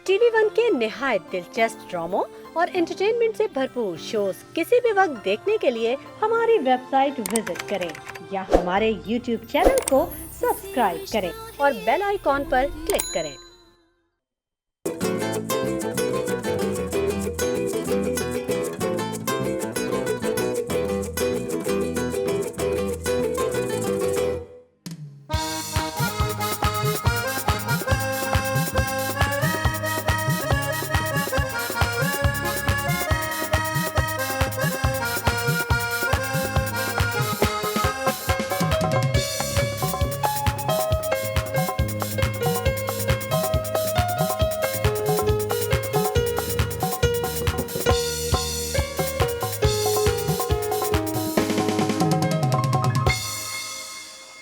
TV one के निहायत दिलचस्प ड्रामों और एंटरटेनमेंट से भरपूर शोज किसी भी वक्त देखने के लिए हमारी वेबसाइट विजिट करें या हमारे यूट्यूब चैनल को सब्सक्राइब करें और बेल आइकॉन पर क्लिक करें।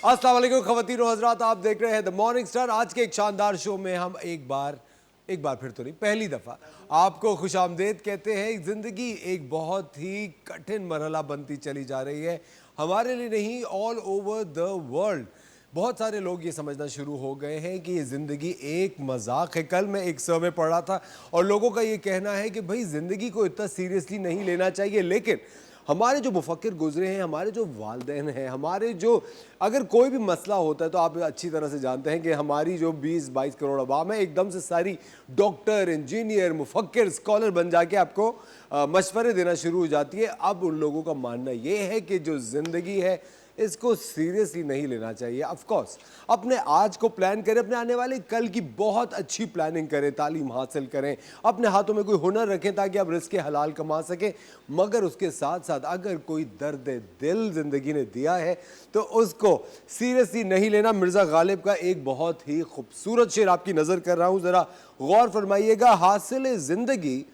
अस्सलाम वालेकुम ख़वातीन और हज़रात, आप देख रहे हैं द मॉर्निंग स्टार। आज के एक शानदार शो में हम एक बार फिर तो नहीं, पहली दफ़ा आपको खुशामदीद कहते हैं। ज़िंदगी एक बहुत ही कठिन मरहला बनती चली जा रही है, हमारे लिए नहीं, ऑल ओवर द वर्ल्ड। बहुत सारे लोग ये समझना शुरू हो गए हैं कि ये ज़िंदगी एक मजाक है। कल मैं एक सर्वे पढ़ रहा था और लोगों का ये कहना है कि भाई ज़िंदगी को इतना सीरियसली नहीं लेना चाहिए, लेकिन हमारे जो मुफक्किर गुजरे हैं, हमारे जो वालिदैन हैं, हमारे जो अगर कोई भी मसला होता है तो आप अच्छी तरह से जानते हैं कि हमारी जो 20-22 करोड़ अवाम है एकदम से सारी डॉक्टर, इंजीनियर, मुफक्किर, स्कॉलर बन जाके आपको मशवरे देना शुरू हो जाती है। अब उन लोगों का मानना ये है कि जो ज़िंदगी है इसको सीरियसली नहीं लेना चाहिए। ऑफ कोर्स अपने आज को प्लान करें, अपने आने वाले कल की बहुत अच्छी प्लानिंग करें, तालीम हासिल करें, अपने हाथों में कोई हुनर रखें ताकि आप रिस्क हलाल कमा सकें। मगर उसके साथ साथ अगर कोई दर्द दिल ज़िंदगी ने दिया है तो उसको सीरियसली नहीं लेना। मिर्ज़ा गालिब का एक बहुत ही खूबसूरत शेर आपकी नज़र कर रहा हूँ, ज़रा गौर फरमाइएगा। हासिल ज़िंदगी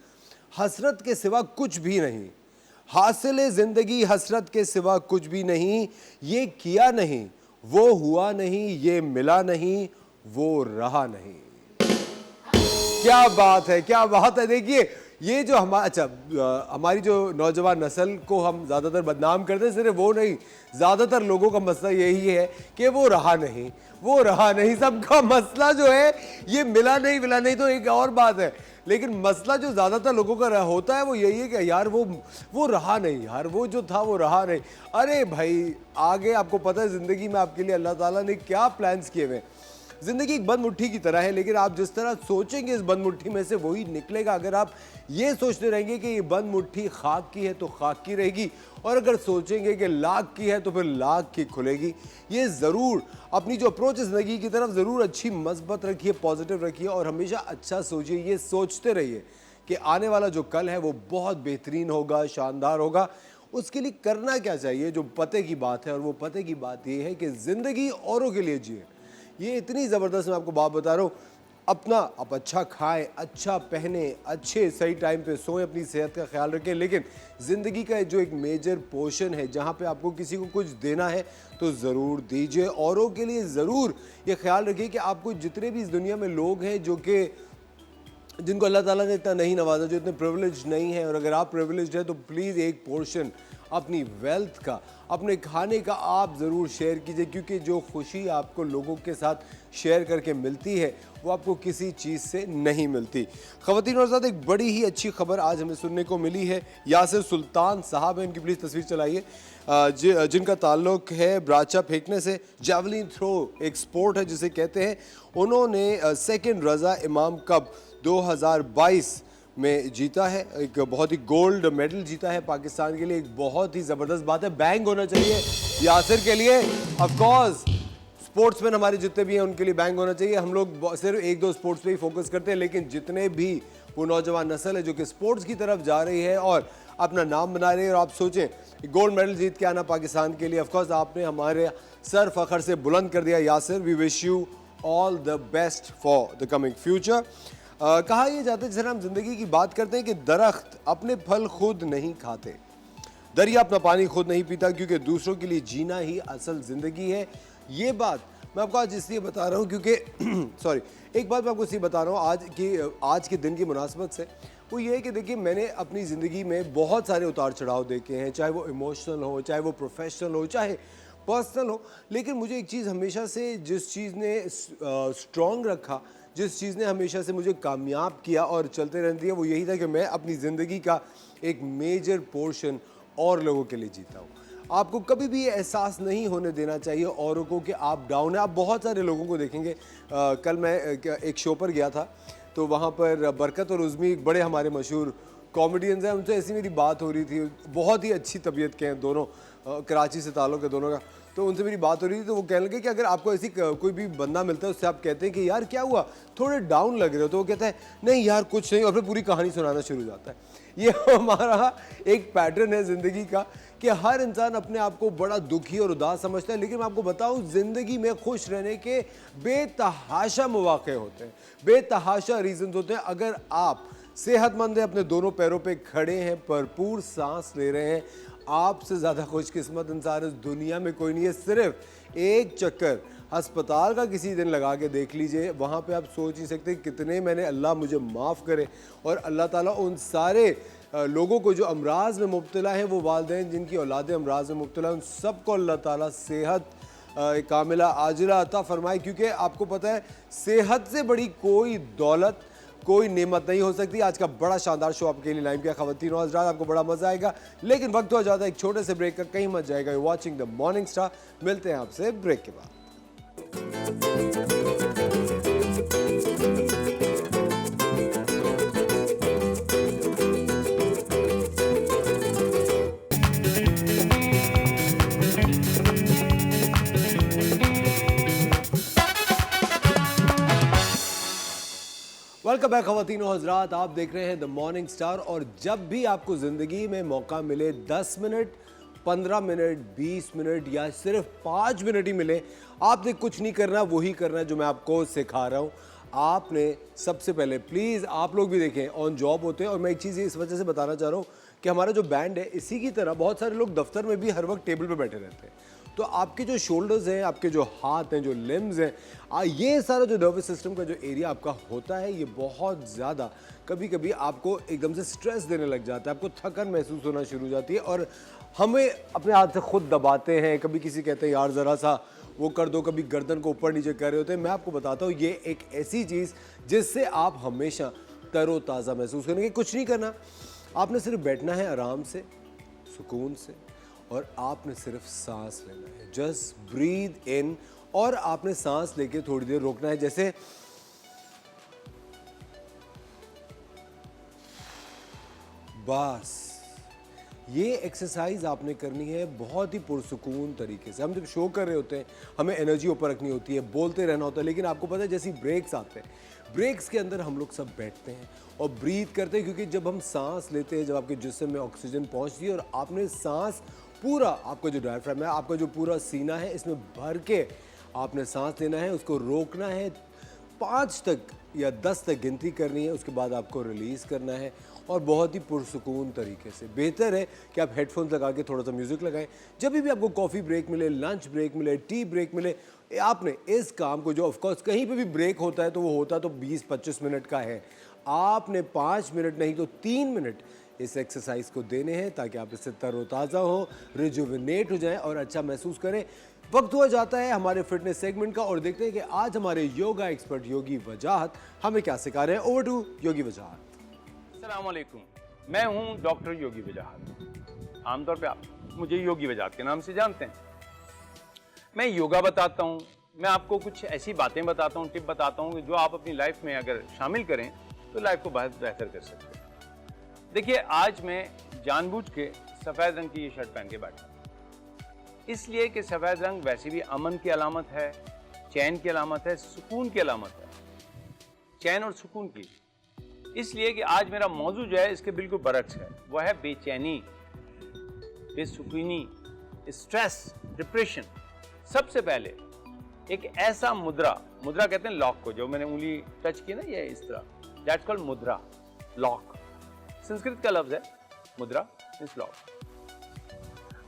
हसरत के सिवा कुछ भी नहीं, हासिल ज़िंदगी हसरत के सिवा कुछ भी नहीं। ये किया नहीं, वो हुआ नहीं, ये मिला नहीं, वो रहा नहीं। क्या बात है, क्या बात है। देखिए ये जो हमारी जो नौजवान नस्ल को हम ज़्यादातर बदनाम करते हैं, सिर्फ वो नहीं, ज़्यादातर लोगों का मसला यही है कि वो रहा नहीं, वो रहा नहीं। सबका मसला जो है ये मिला नहीं तो एक और बात है, लेकिन मसला जो ज़्यादातर लोगों का होता है वो यही है कि यार वो रहा नहीं, यार वो जो था वो रहा नहीं। अरे भाई आगे आपको पता है ज़िंदगी में आपके लिए अल्लाह ताला ने क्या प्लान्स किए हुए। ज़िंदगी एक बंद मुट्ठी की तरह है, लेकिन आप जिस तरह सोचेंगे इस बंद मुट्ठी में से वही निकलेगा। अगर आप ये सोचते रहेंगे कि ये बंद मुट्ठी खाक की है तो खाक की रहेगी, और अगर सोचेंगे कि लाख की है तो फिर लाख की खुलेगी। ये ज़रूर अपनी जो अप्रोच है ज़िंदगी की तरफ ज़रूर अच्छी मस्बत रखिए, पॉजिटिव रखिए और हमेशा अच्छा सोचिए। ये सोचते रहिए कि आने वाला जो कल है वो बहुत बेहतरीन होगा, शानदार होगा। उसके लिए करना क्या चाहिए, जो पते की बात है, और वो पते की बात ये है कि ज़िंदगी औरों के लिए जिए। ये इतनी ज़बरदस्त मैं आपको बात बता रहा हूँ। अपना आप अच्छा खाएं, अच्छा पहने, अच्छे सही टाइम पे सोएं, अपनी सेहत का ख्याल रखें, लेकिन ज़िंदगी का जो एक मेजर पोर्शन है जहाँ पे आपको किसी को कुछ देना है तो ज़रूर दीजिए। औरों के लिए ज़रूर ये ख्याल रखिए कि आपको जितने भी इस दुनिया में लोग हैं जो कि जिनको अल्लाह ताला ने इतना नहीं नवाजा, जो इतने प्रिविलेज नहीं है, और अगर आप प्रिविलेज है तो प्लीज़ एक पोर्शन अपनी वेल्थ का, अपने खाने का आप ज़रूर शेयर कीजिए, क्योंकि जो खुशी आपको लोगों के साथ शेयर करके मिलती है वो आपको किसी चीज़ से नहीं मिलती। ख़वातीन और साथ एक बड़ी ही अच्छी खबर आज हमें सुनने को मिली है। यासिर सुल्तान साहब हैं, इनकी प्लीज़ तस्वीर चलाइए, जिनका ताल्लुक़ है ब्राचा फेंकने से। जैवलिन थ्रो एक स्पोर्ट है जिसे कहते हैं। उन्होंने सेकेंड रज़ा इमाम कप 2022 में जीता है, एक बहुत ही गोल्ड मेडल जीता है पाकिस्तान के लिए। एक बहुत ही ज़बरदस्त बात है, बैंग होना चाहिए यासिर के लिए। ऑफ कोर्स स्पोर्ट्समैन हमारे जितने भी हैं उनके लिए बैंग होना चाहिए। हम लोग सिर्फ एक दो स्पोर्ट्स पे ही फोकस करते हैं, लेकिन जितने भी वो नौजवान नस्ल है जो कि स्पोर्ट्स की तरफ जा रही है और अपना नाम बना रही है, और आप सोचें गोल्ड मेडल जीत के आना पाकिस्तान के लिए, ऑफ कोर्स आपने हमारे सर फखर से बुलंद कर दिया। Yasir, we wish you all the best for the coming future. कहा यह जाता है, जैसे हम जिंदगी की बात करते हैं कि दरख्त अपने फल खुद नहीं खाते, दरिया अपना पानी खुद नहीं पीता, क्योंकि दूसरों के लिए जीना ही असल ज़िंदगी है। ये बात मैं आपको आज इसलिए बता रहा हूँ क्योंकि सॉरी, एक बात मैं आपको इसलिए बता रहा हूँ आज के दिन की मुनासबत से, वो ये है कि देखिए मैंने अपनी ज़िंदगी में बहुत सारे उतार चढ़ाव देखे हैं, चाहे वो इमोशनल हो, चाहे वो प्रोफेशनल हो, चाहे पर्सनल हो, लेकिन मुझे एक चीज़ हमेशा से जिस चीज़ ने स्ट्रॉन्ग रखा, जिस चीज़ ने हमेशा से मुझे कामयाब किया और चलते रहने दिया वो यही था कि मैं अपनी ज़िंदगी का एक मेजर पोर्शन और लोगों के लिए जीता हूँ। आपको कभी भी ये एहसास नहीं होने देना चाहिए औरों को कि आप डाउन हैं। आप बहुत सारे लोगों को देखेंगे। कल मैं एक शो पर गया था, तो वहाँ पर बरकत और उज़मी एक बड़े हमारे मशहूर कॉमेडियंस हैं, उनसे ऐसी मेरी बात हो रही थी। बहुत ही अच्छी तबीयत के हैं दोनों, कराची से ताल्लुक़ है दोनों का। तो उनसे मेरी बात हो रही थी, तो वो कहने लगे कि अगर आपको ऐसी कोई भी बंदा मिलता है, उससे आप कहते हैं कि यार क्या हुआ, थोड़े डाउन लग रहे हो, तो वो कहता है नहीं यार कुछ नहीं, और फिर पूरी कहानी सुनाना शुरू हो जाता है। ये हमारा एक पैटर्न है ज़िंदगी का कि हर इंसान अपने आप को बड़ा दुखी और उदास समझता है, लेकिन मैं आपको बताऊं ज़िंदगी में खुश रहने के बेतहाशा मौके होते हैं, बेतहाशा रीज़न्स होते हैं। अगर आप सेहतमंद हैं, अपने दोनों पैरों पे खड़े हैं, भरपूर सांस ले रहे हैं, आपसे ज़्यादा खुशकिस्मत इंसान इस दुनिया में कोई नहीं है। सिर्फ एक चक्कर अस्पताल का किसी दिन लगा के देख लीजिए, वहाँ पे आप सोच नहीं सकते कितने मैंने, अल्लाह मुझे माफ़ करे, और अल्लाह ताला उन सारे लोगों को जो अमराज में मुब्तला हैं, वो वालिदैन जिनकी औलादें अमराज में मुब्तला हैं, उन सबको अल्लाह ताला सेहत कामिला आजिला अता फरमाए। क्योंकि आपको पता है सेहत से बड़ी कोई दौलत, कोई नेमत नहीं हो सकती। आज का बड़ा शानदार शो आपके लिए लाइव किया ख़वातीन और हज़रात, आपको बड़ा मज़ा आएगा, लेकिन वक्त हो जाता है एक छोटे से ब्रेक का, कहीं मत जाएगा। You watching the morning star. मिलते हैं आपसे ब्रेक के बाद। वेलकम बैक ख़वातीन और हज़रात, आप देख रहे हैं द मॉर्निंग स्टार। और जब भी आपको ज़िंदगी में मौका मिले, 10 मिनट, 15 मिनट, 20 मिनट या सिर्फ 5 मिनट ही मिले, आपने कुछ नहीं करना, वही करना है जो मैं आपको सिखा रहा हूँ। आपने सबसे पहले प्लीज़, आप लोग भी देखें, ऑन जॉब होते हैं, और मैं एक चीज़ इस वजह से बताना चाह रहा हूँ कि हमारा जो बैंड है, इसी की तरह बहुत सारे लोग दफ्तर में भी हर वक्त टेबल पर बैठे रहते हैं। तो आपके जो शोल्डर्स हैं, आपके जो हाथ हैं, जो लिम्स हैं, ये सारा जो नर्वस सिस्टम का जो एरिया आपका होता है, ये बहुत ज़्यादा कभी कभी आपको एकदम से स्ट्रेस देने लग जाता है, आपको थकन महसूस होना शुरू हो जाती है, और हमें अपने हाथ से खुद दबाते हैं। कभी किसी कहते हैं यार ज़रा सा वो कर दो, कभी गर्दन को ऊपर नीचे कर रहे होते हैं। मैं आपको बताता हूँ, ये एक ऐसी चीज़ जिससे आप हमेशा तरोताज़ा महसूस करेंगे। कुछ नहीं करना, आपने सिर्फ बैठना है आराम से, सुकून से, और आपने सिर्फ सांस लेना है। जस्ट ब्रीद इन, और आपने सांस लेके थोड़ी देर रोकना है, जैसे बस। ये एक्सरसाइज आपने करनी है बहुत ही पुरसुकून तरीके से। हम जब शो कर रहे होते हैं, हमें एनर्जी ऊपर रखनी होती है, बोलते रहना होता है, लेकिन आपको पता है जैसी ब्रेक्स आते हैं, ब्रेक्स के अंदर हम लोग सब बैठते हैं और ब्रीथ करते हैं, क्योंकि जब हम सांस लेते हैं, जब आपके जिस्म में ऑक्सीजन पहुंचती है और आपने सांस पूरा, आपका जो डायफ्राम है, आपका जो पूरा सीना है, इसमें भर के आपने सांस लेना है, उसको रोकना है, 5 तक या 10 तक गिनती करनी है, उसके बाद आपको रिलीज़ करना है, और बहुत ही पुरसुकून तरीके से। बेहतर है कि आप हेडफोन्स लगा के थोड़ा सा म्यूज़िक लगाएं। जब भी आपको कॉफ़ी ब्रेक मिले, लंच ब्रेक मिले, टी ब्रेक मिले, आपने इस काम को, जो ऑफकोर्स कहीं पे भी ब्रेक होता है तो वो होता तो 20-25 मिनट का है, आपने 5 मिनट नहीं तो 3 मिनट इस एक्सरसाइज को देने हैं, ताकि आप इससे तरोताज़ा हो, रिजुविनेट हो जाएं और अच्छा महसूस करें। वक्त हुआ जाता है हमारे फिटनेस सेगमेंट का, और देखते हैं कि आज हमारे योगा एक्सपर्ट योगी वजाहत हमें क्या सिखा रहे हैं। ओवर टू योगी वजाहत। अस्सलाम वालेकुम, मैं हूं डॉक्टर योगी वजाहत। आमतौर पे आप मुझे योगी वजाहत के नाम से जानते हैं। मैं योगा बताता हूं, मैं आपको कुछ ऐसी बातें बताता हूं, टिप बताता हूं जो आप अपनी लाइफ में अगर शामिल करें तो लाइफ को बहुत बेहतर कर सकते हैं। देखिए, आज मैं जानबूझ के सफ़ेद रंग की ये शर्ट पहन के बैठा, इसलिए कि सफ़ेद रंग वैसे भी अमन की अलामत है, चैन की अलामत है, सुकून की अलामत है, चैन और सुकून की। इसलिए कि आज मेरा मौजू जो है इसके बिल्कुल बरक्स है, वह है बेचैनी, बेसुकूनी, स्ट्रेस, डिप्रेशन। सबसे पहले एक ऐसा मुद्रा कहते हैं लॉक को, जो मैंने उंगली टच की ना, ये इस तरह, दैट्स कॉल्ड मुद्रा, लॉक। संस्कृत का लफ्ज है मुद्रा, इस लॉक।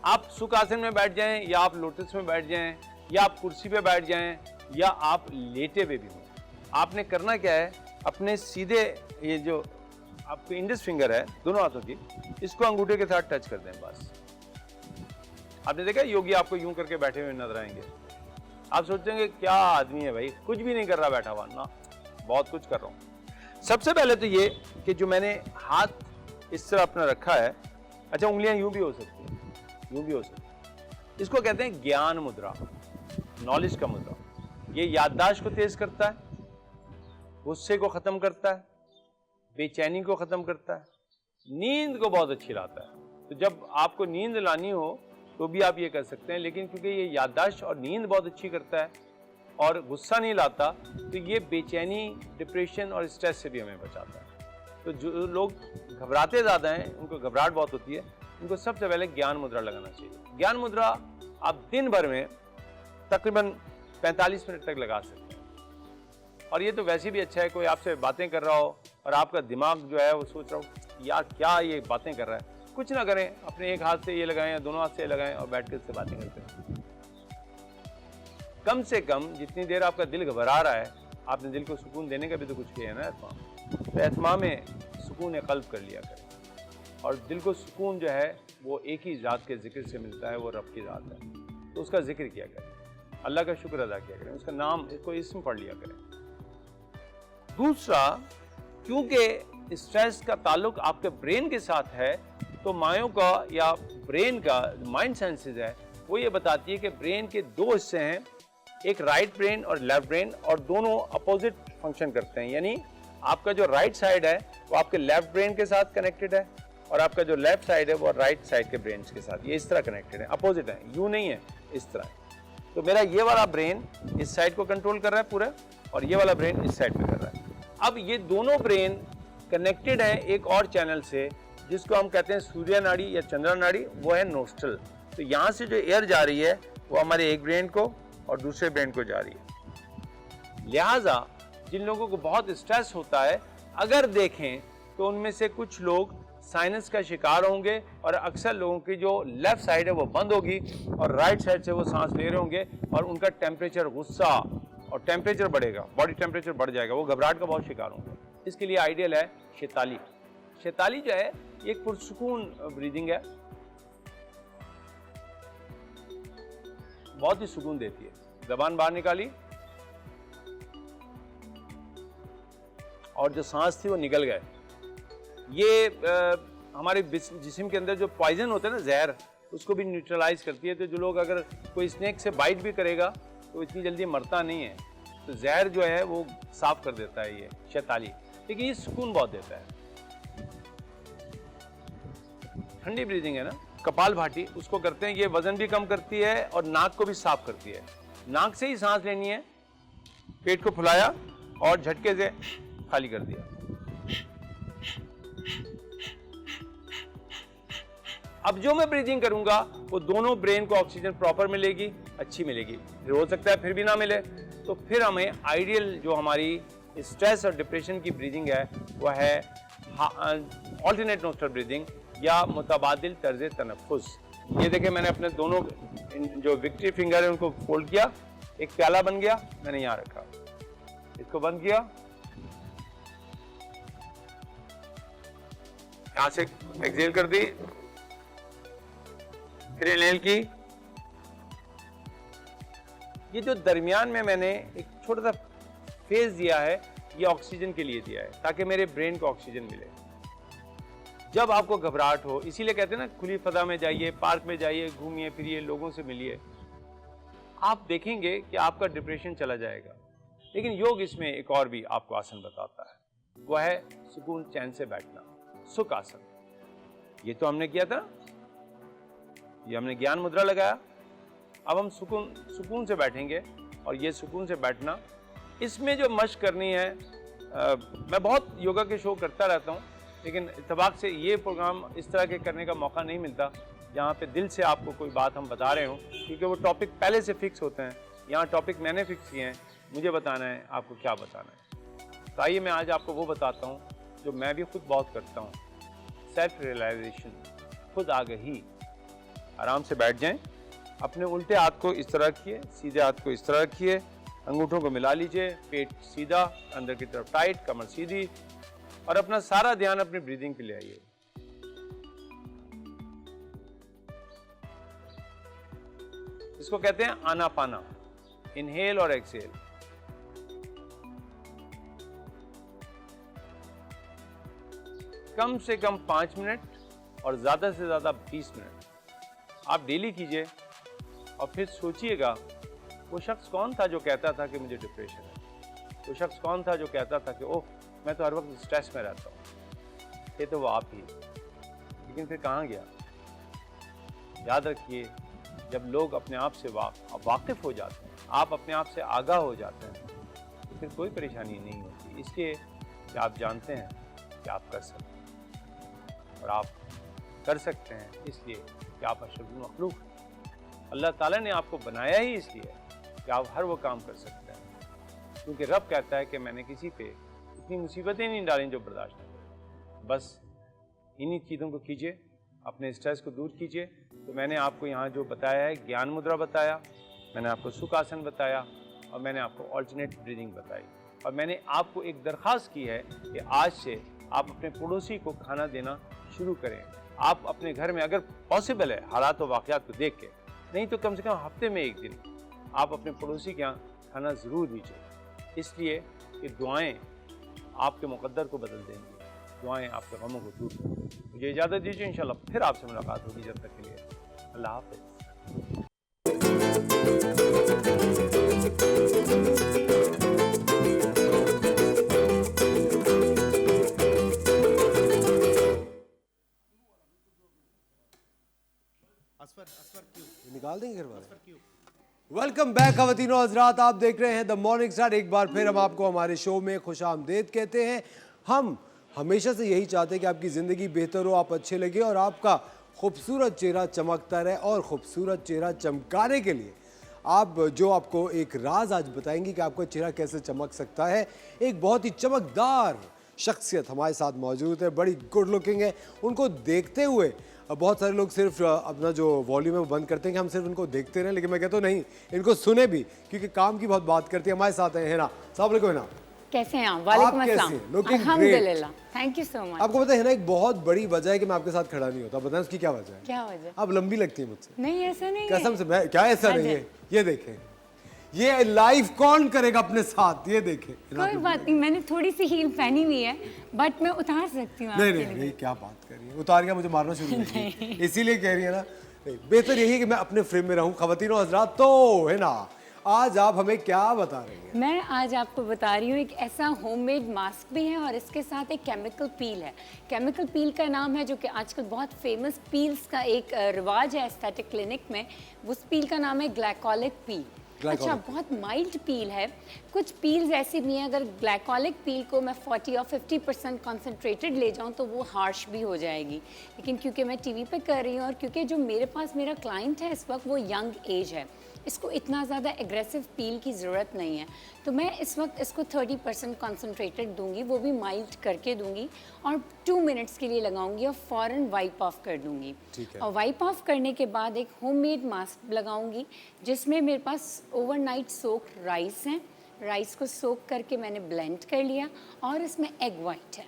आप सुख आसन में बैठ जाएं, या आप लोटस में बैठ जाएं, या आप कुर्सी पे बैठ जाएं, या आप लेटे हुए भी हों, आपने करना क्या है, अपने सीधे ये जो आपके इंडेक्स फिंगर है दोनों हाथों की, इसको अंगूठे के साथ टच कर दें बस। आपने देखा योगी आपको यूं करके बैठे हुए नजर आएंगे, आप सोचेंगे क्या आदमी है भाई, कुछ भी नहीं कर रहा बैठा हुआ ना, बहुत कुछ कर रहा हूँ। सबसे पहले तो ये कि जो मैंने हाथ इस तरह अपना रखा है, अच्छा उंगलियां यूं भी हो सकती हैं, यूं भी हो सकती हैं, इसको कहते हैं ज्ञान मुद्रा, नॉलेज का मुद्रा। ये याददाश्त को तेज करता है, गुस्से को खत्म करता है, बेचैनी को खत्म करता है, नींद को बहुत अच्छी लाता है। तो जब आपको नींद लानी हो तो भी आप ये कर सकते हैं, लेकिन क्योंकि ये याददाश्त और नींद बहुत अच्छी करता है और गुस्सा नहीं लाता, तो ये बेचैनी, डिप्रेशन और स्ट्रेस से भी हमें बचाता है। तो जो लोग घबराते ज़्यादा हैं, उनको घबराहट बहुत होती है, उनको सबसे पहले ज्ञान मुद्रा लगाना चाहिए। ज्ञान मुद्रा आप दिन भर में तकरीबन 45 मिनट तक लगा सकते हैं। और ये तो वैसे भी अच्छा है, कोई आपसे बातें कर रहा हो और आपका दिमाग जो है वो सोच रहा हो यार क्या ये बातें कर रहा है, कुछ ना करें, अपने एक हाथ से ये लगाएं या दोनों हाथ से लगाएं और बैठ कर इससे बातें करते हैं। कम से कम जितनी देर आपका दिल घबरा रहा है, आपने दिल को सुकून देने का भी तो कुछ किया है ना एतमाम, तो एतमाम में सुकून क़ल्ब कर लिया करें। और दिल को सुकून जो है वो एक ही ज़ात के ज़िक्र से मिलता है, वो रब की ज़ात है, तो उसका जिक्र किया करें, अल्लाह का शुक्र अदा किया करें, उसका नाम, इसको इस्म पढ़ लिया करें। दूसरा, क्योंकि स्ट्रेस का ताल्लुक आपके ब्रेन के साथ है, तो मायों का या ब्रेन का माइंड साइंसेज है वो ये बताती है कि ब्रेन के दो हिस्से हैं, एक राइट ब्रेन और लेफ्ट ब्रेन, और दोनों अपोजिट फंक्शन करते हैं। यानी आपका जो राइट साइड है वो आपके लेफ्ट ब्रेन के साथ कनेक्टेड है और आपका जो लेफ्ट साइड है वो राइट साइड के ब्रेन के साथ, ये इस तरह कनेक्टेड है, अपोजिट है, यूं नहीं है, इस तरह है। तो मेरा ये वाला ब्रेन इस साइड को कंट्रोल कर रहा है पूरा, और ये वाला ब्रेन इस साइड पे कर रहा है। अब ये दोनों ब्रेन कनेक्टेड है एक और चैनल से जिसको हम कहते हैं सूर्य नाड़ी या चंद्रा नाड़ी, वो है नोस्ट्रल। तो यहाँ से जो एयर जा रही है वो हमारे एक ब्रेन को और दूसरे ब्रेन को जा रही है। लिहाजा जिन लोगों को बहुत स्ट्रेस होता है, अगर देखें तो उनमें से कुछ लोग साइनस का शिकार होंगे और अक्सर लोगों की जो लेफ्ट साइड है वो बंद होगी और राइट साइड से वो सांस ले रहे होंगे और उनका टेम्परेचर, गुस्सा और टेम्परेचर बढ़ेगा, बॉडी टेम्परेचर बढ़ जाएगा, वो घबराहट का बहुत शिकार होंगे। इसके लिए आइडियल है शैताली। शैताली जो है एक पुरसुकून ब्रीदिंग है, बहुत ही सुकून देती है। जबान बाहर निकाली और जो सांस थी वो निकल गए। ये हमारे जिस्म के अंदर जो पॉइजन होता है ना, जहर, उसको भी न्यूट्रलाइज करती है। तो जो लोग, अगर कोई स्नेक से बाइट भी करेगा तो इतनी जल्दी मरता नहीं है, तो जहर जो है वो साफ कर देता है ये शैताली। लेकिन ये सुकून बहुत देता है। ठंडी ब्रीदिंग है ना, कपाल भाटी, उसको करते हैं, ये वजन भी कम करती है और नाक को भी साफ करती है। नाक से ही सांस लेनी है, पेट को फुलाया और झटके से खाली कर दिया। अब जो मैं ब्रीदिंग करूंगा वो दोनों ब्रेन को ऑक्सीजन प्रॉपर मिलेगी, अच्छी मिलेगी। फिर हो सकता है फिर भी ना मिले, तो फिर हमें आइडियल जो हमारी स्ट्रेस और डिप्रेशन की ब्रीदिंग है वह है ऑल्टरनेट नोस्ट्रल ब्रीदिंग या मुतबादिल तर्ज तनफ्फुस। ये देखें, मैंने अपने दोनों जो विक्ट्री फिंगर है उनको फोल्ड किया, एक प्याला बन गया, मैंने यहाँ रखा, इसको बंद किया, यहाँ से एक्सहेल कर दी, फिर इनहेल की। ये जो दरमियान में मैंने एक छोटा सा फेज दिया है, ये ऑक्सीजन के लिए दिया है ताकि मेरे ब्रेन को ऑक्सीजन मिले। जब आपको घबराहट हो, इसीलिए कहते हैं ना, खुली फजा में जाइए, पार्क में जाइए, घूमिए फिरिए, लोगों से मिलिए, आप देखेंगे कि आपका डिप्रेशन चला जाएगा। लेकिन योग इसमें एक और भी आपको आसन बताता है, वह है सुकून चैन से बैठना, सुख आसन। ये तो हमने किया था, ये हमने ज्ञान मुद्रा लगाया। अब हम सुकून से बैठेंगे, और ये सुकून से बैठना, इसमें जो मश्क करनी है, मैं बहुत योगा के शो करता रहता हूँ, लेकिन इत्तेफाक से ये प्रोग्राम इस तरह के करने का मौका नहीं मिलता जहाँ पे दिल से आपको कोई बात हम बता रहे हों, क्योंकि वो टॉपिक पहले से फिक्स होते हैं। यहाँ टॉपिक मैंने फिक्स किए हैं, मुझे बताना है आपको क्या बताना है। तो आइए मैं आज आपको वो बताता हूँ जो मैं भी खुद बहुत करता हूँ, सेल्फ रियलाइजेशन, खुद आगही। आराम से बैठ जाएं, अपने उल्टे हाथ को इस तरह रखिए, सीधे हाथ को इस तरह रखिए, अंगूठों को मिला लीजिए, पेट सीधा, अंदर की तरफ टाइट, कमर सीधी, और अपना सारा ध्यान अपनी ब्रीदिंग पे ले आइए। इसको कहते हैं आनापाना, इनहेल और एक्सहेल। कम से कम 5 मिनट और ज़्यादा से ज़्यादा 20 मिनट आप डेली कीजिए और फिर सोचिएगा वो शख्स कौन था जो कहता था कि मुझे डिप्रेशन है, वो शख्स कौन था जो कहता था कि ओह मैं तो हर वक्त स्ट्रेस में रहता हूँ, ये तो वो आप ही। लेकिन फिर कहाँ गया? याद रखिए, जब लोग अपने आप से वाकिफ़ हो जाते हैं, आप अपने आप से आगाह हो जाते हैं, तो फिर कोई परेशानी नहीं होती, इसलिए कि आप जानते हैं कि आप कर सकते हैं। और आप कर सकते हैं इसलिए कि आप अशरफुल मखलूक हैं। अल्लाह ताला ने आपको बनाया ही इसलिए कि आप हर वो काम कर सकते हैं, क्योंकि रब कहता है कि मैंने किसी पे इतनी मुसीबतें नहीं डाली जो बर्दाश्त न करें। बस इन्हीं चीज़ों को कीजिए, अपने स्ट्रेस को दूर कीजिए। तो मैंने आपको यहाँ जो बताया है, ज्ञान मुद्रा बताया, मैंने आपको सुख आसन बताया और मैंने आपको ऑल्टरनेट ब्रीदिंग बताई। और मैंने आपको एक दरख्वास्त की है कि आज से आप अपने पड़ोसी को खाना देना शुरू करें। आप अपने घर में अगर पॉसिबल है, हालात व वाक़यात को देख के, नहीं तो कम से कम हफ्ते में एक दिन आप अपने पड़ोसी के यहाँ खाना ज़रूर दीजिए, इसलिए कि दुआएं आपके मुक़द्दर को बदल देंगी, दुआएं आपके गमों को दूर करेंगी। मुझे इजाज़त दीजिए, इंशाल्लाह फिर आपसे मुलाकात होगी। जब तक के लिए अल्लाह हाफ़िज़। निकाल देंगे घर वाले। वेलकम बैक ख़वातीनो हज़रात, आप देख रहे हैं द मॉर्निंग स्टार। एक बार फिर हम आपको हमारे शो में खुशामदीद कहते हैं। हम हमेशा से यही चाहते हैं कि आपकी ज़िंदगी बेहतर हो, आप अच्छे लगे और आपका खूबसूरत चेहरा चमकता रहे। और ख़ूबसूरत चेहरा चमकाने के लिए आप जो आपको एक राज आज बताएंगी कि आपका चेहरा कैसे चमक सकता है। एक बहुत ही चमकदार शख्सियत हमारे साथ मौजूद है, बड़ी गुड लुकिंग है। उनको देखते हुए बहुत सारे लोग सिर्फ अपना जो वॉल्यूम है वो बंद करते हैं कि हम सिर्फ इनको देखते रहें, लेकिन मैं कहता हूँ नहीं, इनको सुने भी, क्योंकि काम की बहुत बात करती है। हमारे साथ है हिना। अस्सलाम वालेकुम हिना, कैसे हैं आप? वालेकुम अस्सलाम। लुकिंग अल्हम्दुलिल्लाह, थैंक यू सो मच। आपको पता है ना, एक बहुत बड़ी वजह है कि मैं आपके साथ खड़ा नहीं होता। बताएं उसकी क्या वजह है? क्या वजह? आप लंबी लगती है मुझसे। नहीं ऐसा नहीं कसम है। से, मैं क्या ऐसा नहीं है? ये देखें, ये लाइव कौन करेगा अपने साथ, ये देखें। कोई बात नहीं, मैंने थोड़ी सी हील पहनी हुई है, बट मैं उतार सकती हूँ नहीं आपके नहीं लिए। नहीं, क्या बात कर रही है? उतार के मुझे मारना शुरू कर दिया, इसीलिए कह रही है ना। बेहतर यही है कि मैं अपने फ्रेम में रहूं। ख़वातीनो हज़रात, तो है ना, आज आप हमें क्या बता रही हैं? मैं आज आपको बता रही हूँ एक ऐसा होममेड मास्क भी है और इसके साथ एक केमिकल पील है। केमिकल पील का नाम है, जो कि आजकल बहुत फेमस पील्स का एक रिवाज है एस्थेटिक क्लिनिक में, उस पील का नाम है ग्लाइकोलिक पील। अच्छा, बहुत माइल्ड पील है। कुछ पील्स ऐसी भी हैं, अगर ग्लाइकोलिक पील को मैं 40 और 50% कॉन्सेंट्रेटेड ले जाऊं तो वो हार्श भी हो जाएगी। लेकिन क्योंकि मैं टीवी पे कर रही हूँ और क्योंकि जो मेरे पास मेरा क्लाइंट है इस वक्त वो यंग एज है, इसको इतना ज़्यादा एग्रेसिव पील की ज़रूरत नहीं है, तो मैं इस वक्त इसको 30% कॉन्सेंट्रेटेड दूंगी, वो भी माइल्ड करके दूंगी और 2 मिनट्स के लिए लगाऊंगी और फ़ौरन वाइप ऑफ कर दूंगी। और वाइप ऑफ करने के बाद एक होममेड मास्क लगाऊंगी, जिसमें मेरे पास ओवरनाइट सोक राइस हैं। राइस को सोक करके मैंने ब्लेंड कर लिया और इसमें एग वाइट है।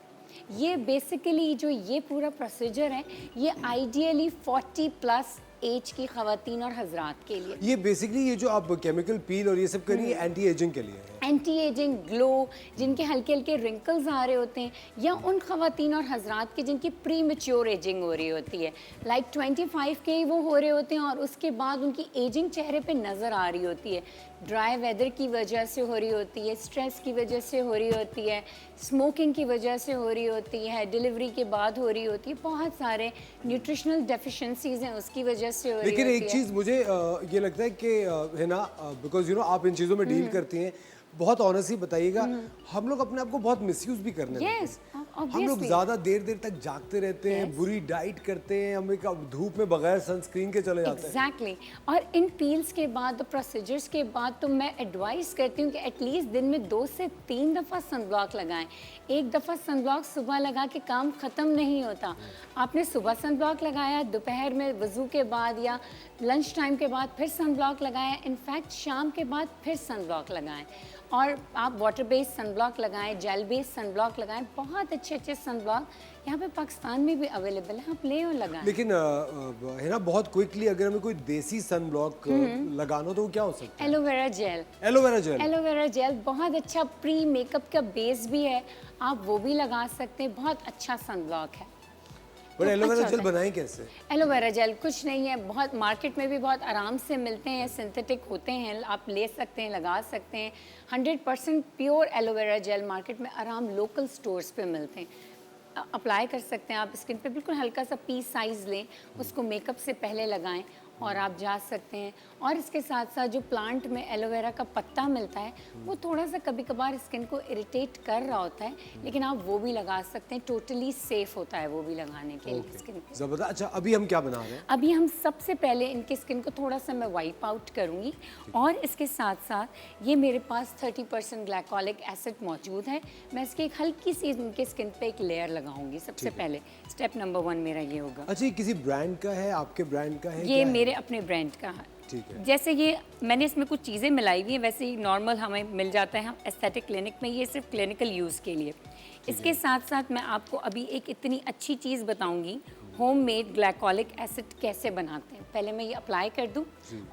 ये बेसिकली जो ये पूरा प्रोसीजर है, ये आइडियली 40+ एज की ख़वातीन और हजरात के लिए। ये बेसिकली ये जो आप केमिकल पील और ये सब करिए एंटी एजिंग के लिए है। एंटी एजिंग, ग्लो, जिनके हल्के हल्के रिंकल्स आ रहे होते हैं, या उन ख़वातीन और हजरात की जिनकी प्री मैच्योर एजिंग हो रही होती है, लाइक 25 के ही वो हो रहे होते हैं और उसके बाद उनकी एजिंग चेहरे पे नज़र आ रही होती है। ड्राई वेदर की वजह से हो रही होती है, स्ट्रेस की वजह से हो रही होती है, स्मोकिंग की वजह से हो रही होती है, डिलीवरी के बाद हो रही होती है, बहुत सारे न्यूट्रिशनल डेफिशिएंसीज हैं उसकी वजह से हो रही होती है। लेकिन एक चीज़ मुझे ये लगता है कि है ना, बिकॉज यू नो आप इन चीज़ों में डील करती हैं, बहुत ऑनेस्टली बताइएगा, हम लोग अपने आप को बहुत मिसयूज भी करने लगते हैं। हम लोग ज़्यादा देर देर तक जागते रहते हैं, बुरी डाइट करते हैं, हम एक धूप में बगैर सनस्क्रीन के चले जाते हैं। एग्जैक्टली। और इन पील्स के बाद, प्रोसीजर्स के बाद, तो मैं एडवाइस करती हूँ कि एटलीस्ट दिन में 2 से 3 दफ़ा सनब्लॉक लगाएं। एक दफ़ा सनब्लॉक सुबह लगा के काम ख़त्म नहीं होता। आपने सुबह सनब्लॉक लगाया, दोपहर में वज़ू के बाद या लंच टाइम के बाद फिर सनब्लॉक लगाया, इनफैक्ट शाम के बाद फिर सनब्लॉक लगाएं। और आप वाटर बेस्ड सनब्लॉक लगाएं, जेल बेस्ड सनब्लॉक लगाएं, बहुत अच्छे अच्छे सनब्लॉक यहाँ पे पाकिस्तान में भी अवेलेबल है, आप ले और लगाएं। लेकिन है ना, बहुत क्विकली अगर हमें कोई देसी सन ब्लॉक लगाना हो तो वो क्या हो सकता है? Aloe vera gel. Aloe vera gel. Aloe vera gel बहुत अच्छा प्री मेकअप का बेस भी है, आप वो भी लगा सकते हैं, बहुत अच्छा सनब्लॉक है। पर तो एलोवेरा अच्छा जेल होता है। बनाएं कैसे? एलोवेरा जेल कुछ नहीं है, बहुत मार्केट में भी बहुत आराम से मिलते हैं, सिंथेटिक होते हैं, आप ले सकते हैं, लगा सकते हैं। 100% प्योर एलोवेरा जेल मार्केट में आराम लोकल स्टोर्स पे मिलते हैं। अप्लाई कर सकते हैं आप स्किन पे, बिल्कुल हल्का सा पीस साइज़ लें, उसको मेकअप से पहले लगाएं और आप जा सकते हैं। और इसके साथ साथ जो प्लांट में एलोवेरा का पत्ता मिलता है वो थोड़ा सा कभी कभार स्किन को इरिटेट कर रहा होता है, लेकिन आप वो भी लगा सकते हैं, टोटली सेफ होता है वो भी लगाने के लिए स्किन पे। जबरदस्त। अच्छा, अभी हम क्या बना रहे हैं? अभी हम सबसे पहले इनके स्किन को थोड़ा सा मैं वाइप आउट करूंगी और इसके साथ साथ ये मेरे पास 30% ग्लाइकोलिक एसिड मौजूद है, मैं इसकी एक हल्की सी इनके स्किन पे एक लेयर लगाऊंगी सबसे पहले। स्टेप नंबर 1 मेरा ये होगा। अच्छा, ये किसी ब्रांड का है, आपके ब्रांड का है? ये क्या है? मेरे अपने ब्रांड का है। ठीक है। जैसे ये मैंने इसमें कुछ चीज़ें मिलाई हुई हैं, वैसे ही नॉर्मल हमें मिल जाता है हम एस्थेटिक क्लिनिक में, ये सिर्फ क्लिनिकल यूज़ के लिए। इसके साथ साथ मैं आपको अभी एक इतनी अच्छी चीज़ बताऊंगी, होममेड ग्लाइकोलिक एसिड कैसे बनाते हैं। पहले मैं ये अप्लाई कर दूं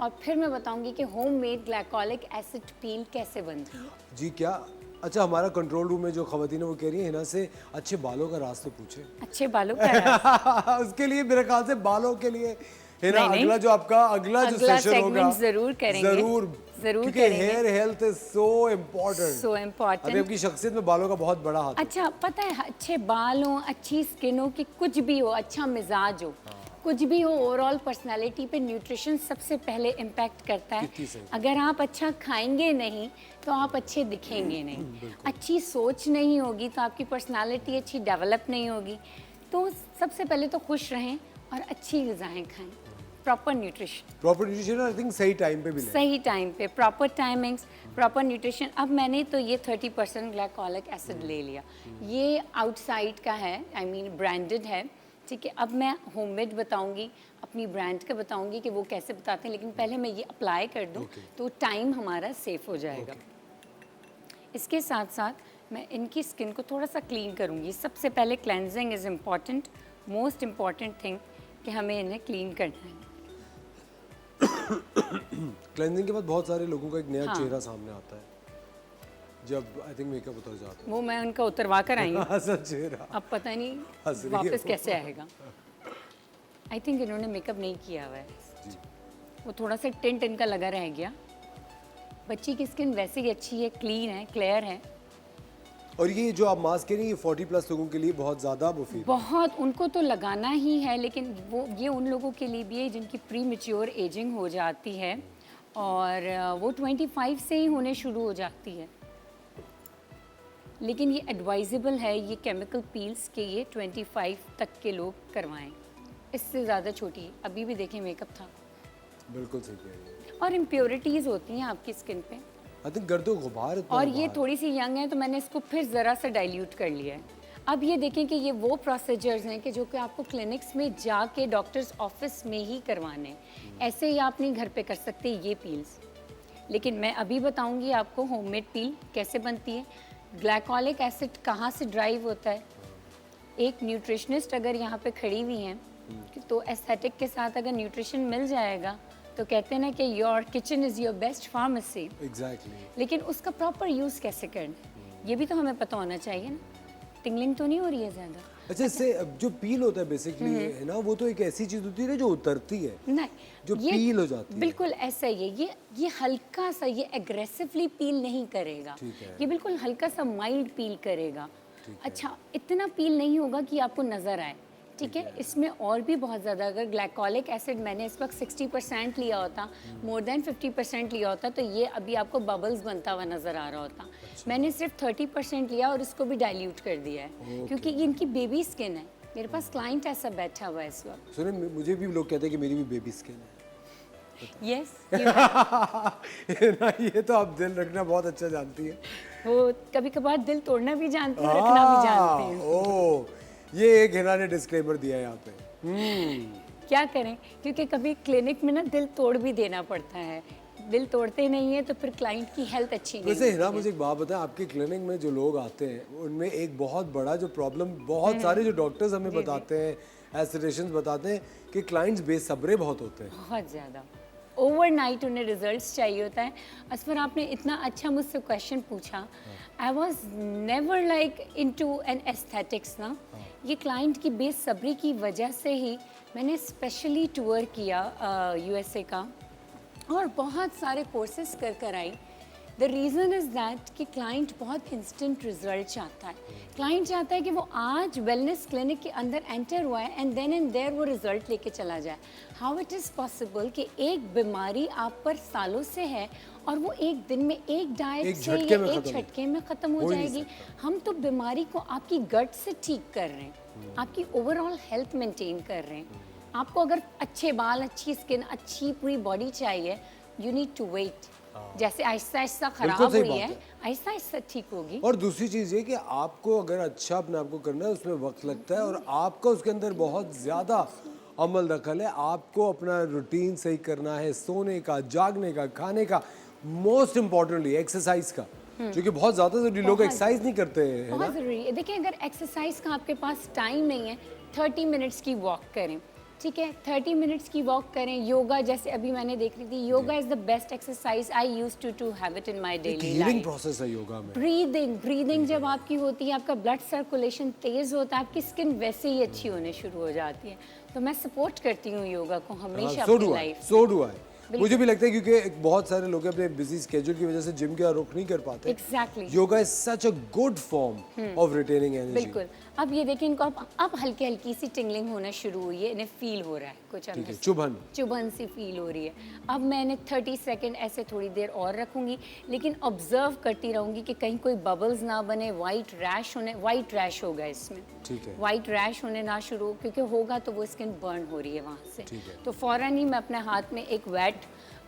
और फिर मैं बताऊंगी कि होममेड ग्लाइकोलिक एसिड पील कैसे बनती है। जी क्या? अच्छा, हमारा कंट्रोल रूम में जो खवातीन है वो कह रही है हिना से अच्छे बालों का राज तो पूछे। अच्छे बालों का राज। उसके लिए मेरे ख्याल से बालों के लिए है ना, नहीं, अगला जो आपका अगला जो अगला सेशन होगा segment जरूर करेंगे। जरूर क्योंकि करेंगे। Hair health is so important. So important। अभी आपकी शख्सियत में बालों का बहुत बड़ा हाथ है। अच्छा, पता है अच्छे बाल हो, अच्छी स्किन हो, कि कुछ भी हो, अच्छा मिजाज हो, कुछ भी हो, ओवरऑल पर्सनालिटी पे न्यूट्रिशन सबसे पहले इम्पैक्ट करता है। कितनी सही। अगर आप अच्छा खाएंगे नहीं तो आप अच्छे दिखेंगे नहीं, अच्छी सोच नहीं होगी तो आपकी पर्सनालिटी अच्छी डेवलप नहीं होगी। तो सबसे पहले तो खुश रहें और अच्छी ग़िज़ाएँ खाएं, प्रॉपर न्यूट्रिशन, आई थिंक सही टाइम पे भी लें। सही टाइम पे, प्रॉपर टाइमिंग्स, प्रॉपर न्यूट्रिशन। अब मैंने तो ये 30% ग्लाइकोलिक एसिड ले लिया, ये आउटसाइड का है, आई मीन ब्रांडेड है, ठीक है। अब मैं होममेड बताऊंगी, अपनी ब्रांड का बताऊंगी कि वो कैसे बताते हैं, लेकिन पहले मैं ये अप्लाई कर दूं तो टाइम हमारा सेफ हो जाएगा। इसके साथ साथ मैं इनकी स्किन को थोड़ा सा क्लीन करूंगी। सबसे पहले cleansing is important, most important thing कि हमें इन्हें क्लीन करना है। क्लेंजिंग के बाद बहुत सारे लोगों का एक नया हाँ। चेहरा सामने आता है जब आई थिंक मेकअप उतर जाता है। वो मैं उनका उतरवा कर आई हूँ, असल चेहरा अब पता हंस नहीं रही है वापस वो। कैसे आएगा। आई थिंक इन्होंने मेकअप नहीं किया हुआ है, वो थोड़ा सा टिंट इनका लगा रह गया। बच्ची की स्किन वैसे ही अच्छी है, क्लीन है, क्लियर है। और ये जो आप मास्क कह रही हैं, ये 40+ लोगों के लिए बहुत ज़्यादा मुफीद है। बहुत, उनको तो लगाना ही है, लेकिन वो ये उन लोगों के लिए भी है जिनकी प्री मैच्योर एजिंग हो जाती है और वो 25 से ही होने शुरू हो जाती है। लेकिन ये एडवाइजेबल है, ये केमिकल पील्स के ये 25 तक के लोग करवाएं, इससे ज़्यादा छोटी। अभी भी देखें मेकअप था, बिल्कुल सही कह रही है। और इम्प्योरिटीज़ होती हैं आपकी स्किन पे। आई थिंक गर्दो गुबार इतना और ये बाहर। थोड़ी सी यंग है तो मैंने इसको फिर ज़रा सा डाइल्यूट कर लिया है। अब ये देखें कि ये वो प्रोसीजर्स हैं कि जो कि आपको क्लिनिक्स में जाके डॉक्टर्स ऑफिस में ही करवाने हैं, ऐसे ही आप नहीं घर पे कर सकते ये पील्स। लेकिन मैं अभी बताऊंगी आपको होममेड पील कैसे बनती है, ग्लाइकोलिक एसिड कहाँ से ड्राइव होता है। एक न्यूट्रिशनिस्ट अगर यहाँ पे खड़ी हुई हैं तो एस्थेटिक के साथ अगर न्यूट्रिशन मिल जाएगा तो कहते हैं ना कि your kitchen is your best pharmacy. Exactly. लेकिन उसका प्रॉपर यूज़ कैसे करना है ये भी तो हमें पता होना चाहिए ना। टिंगलिंग तो नहीं हो रही है ज़्यादा? अच्छा, इससे जो पील होता है बेसिकली है ना, वो तो एक ऐसी चीज़ होती है ना जो उतरती है, नहीं, जो पील हो जाती है। बिल्कुल ऐसा ही है। ये हल्का सा, ये एग्रेसिवली पील नहीं करेगा, ठीक है। ये बिल्कुल हल्का सा माइल्ड पील करेगा। अच्छा, इतना पील नहीं होगा कि आपको नज़र आए, ठीक है। इसमें और भी बहुत ज़्यादा, अगर ग्लाइकोलिक एसिड मैंने इस वक्त 60% लिया होता, मोर देन 50% लिया होता, तो ये अभी आपको बबल्स बनता हुआ नज़र आ रहा होता। मैंने सिर्फ 30% लिया और इसको भी डाइल्यूट कर दिया है क्योंकि ये इनकी बेबी स्किन है। मेरे पास क्लाइंट ऐसा बैठा हुआ है इस वक्त। सुने, मुझे भी लोग कहते हैं कि मेरी भी बेबी स्किन है। यस, ना, ये तो आप दिल रखना बहुत अच्छा जानती है। वो कभी कभार दिल तोड़ना भी जानते हैं, रखना भी जानते हैं। ओह, ये एक हिना ने डिस्क्लेमर दिया है यहाँ पे। क्या करें, क्योंकि कभी क्लिनिक में ना दिल तोड़ भी देना पड़ता है। दिल तोड़ते नहीं है तो फिर क्लाइंट की हेल्थ अच्छी नहीं वैसे होती हिना है। मुझे एक बात बताएं, आपके क्लिनिक में जो लोग आते हैं उनमें एक बहुत बड़ा जो प्रॉब्लम बहुत सारे जो डॉक्टर्स हमें बताते हैं, एस्थेटिशियंस बताते हैं कि क्लाइंट्स बेसब्रे बहुत होते हैं। बहुत ज़्यादा ओवरनाइट उन्हें रिजल्ट्स चाहिए होता है। असफर, आपने इतना अच्छा मुझसे क्वेश्चन पूछा। I was never like into an aesthetics ना। ये क्लाइंट की बेसब्री की वजह से ही मैंने स्पेशली टूर किया यूएसए का और बहुत सारे कोर्सेज कर आई। द रीज़न इज़ दैट कि क्लाइंट बहुत इंस्टेंट रिजल्ट चाहता है। क्लाइंट चाहता है कि वो आज वेलनेस क्लिनिक के अंदर एंटर हुआ है एंड देन एंड देयर वो रिजल्ट लेके चला जाए। हाउ इट इज़ पॉसिबल कि एक बीमारी आप पर सालों से है और वो एक दिन में एक डाइट एक से झटके या में एक खत्म झटके में ख़त्म हो हो ही नहीं जाएगी। हम तो बीमारी को आपकी गट से ठीक कर रहे हैं, आपकी ओवरऑल हेल्थ मेंटेन कर रहे हैं। आपको अगर अच्छे बाल, अच्छी स्किन, अच्छी पूरी बॉडी चाहिए, यू नीड टू वेट। जैसे आहिस्ता आहिस्ता खराब सही हुई बात है, है। आहिस्ता आहिस्ता ठीक होगी। और दूसरी चीज़ ये कि आपको अगर अच्छा अपने आप को करना है उसमें वक्त लगता है और आपका उसके अंदर बहुत ज़्यादा अमल दखल है। आपको अपना रूटीन सही करना है, सोने का, जागने का, खाने का, मोस्ट इम्पॉर्टेंटली एक्सरसाइज का, क्योंकि बहुत ज़्यादा जरूरी लोग एक्सरसाइज नहीं करते हैं, है ना? बहुत ज़रूरी है। देखिए, अगर एक्सरसाइज का आपके पास टाइम नहीं है, 30 मिनट्स की वॉक करें, ठीक है? 30 मिनट्स की वॉक करें। योगा, जैसे अभी मैंने देख रही थी, yoga is the best exercise. I used to have it in my daily healing life. Process है योगा में। ब्रीदिंग जब आपकी होती है, आपका ब्लड सर्कुलेशन तेज़ होता है, आपकी स्किन वैसे ही अच्छी होने शुरू हो जाती है। तो मैं सपोर्ट करती हूँ योगा को हमेशा अपनी लाइफ। So do I. मुझे भी लगता है क्योंकि बहुत सारे लोग अपने बिजी स्केड्यूल की वजह से जिम का रुख नहीं कर पाते। Exactly. Yoga is such a good form of retaining energy. बिल्कुल। अब ये देखिए, इनको अब हल्की हल्की सी टिंगलिंग होना शुरू हुई है, इन्हें फील हो रहा है कुछ अंदर से। चुभन सी फील हो रही है। अब मैंने 30 सेकंड ऐसे थोड़ी देर और रखूंगी, लेकिन ऑब्जर्व करती रहूंगी कि कहीं कोई बबल्स ना बने, वाइट रैश होगा इसमें। ठीक है। वाइट रैश होने ना शुरू हो, क्योंकि होगा तो वो स्किन बर्न हो रही है वहाँ से। ठीक है। तो फ़ौरन ही मैं अपने हाथ में एक वेट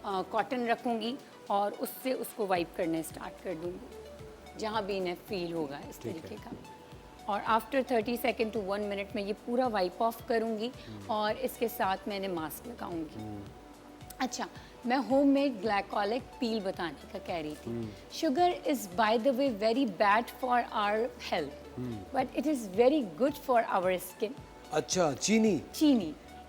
कॉटन रखूंगी और उससे उसको वाइप करने स्टार्ट कर दूंगी जहाँ भी इन्हें फील होगा इस तरीके का। और आफ्टर 30 सेकेंड टू 1 मिनट में ये पूरा वाइप ऑफ करूँगी और इसके साथ मैंने मास्क लगाऊंगी। अच्छा, मैं होममेड ग्लाइकोलिक पील बताने का कह रही थी। Sugar is by the way very bad for our health, but it is very good for our skin. अच्छा, चीनी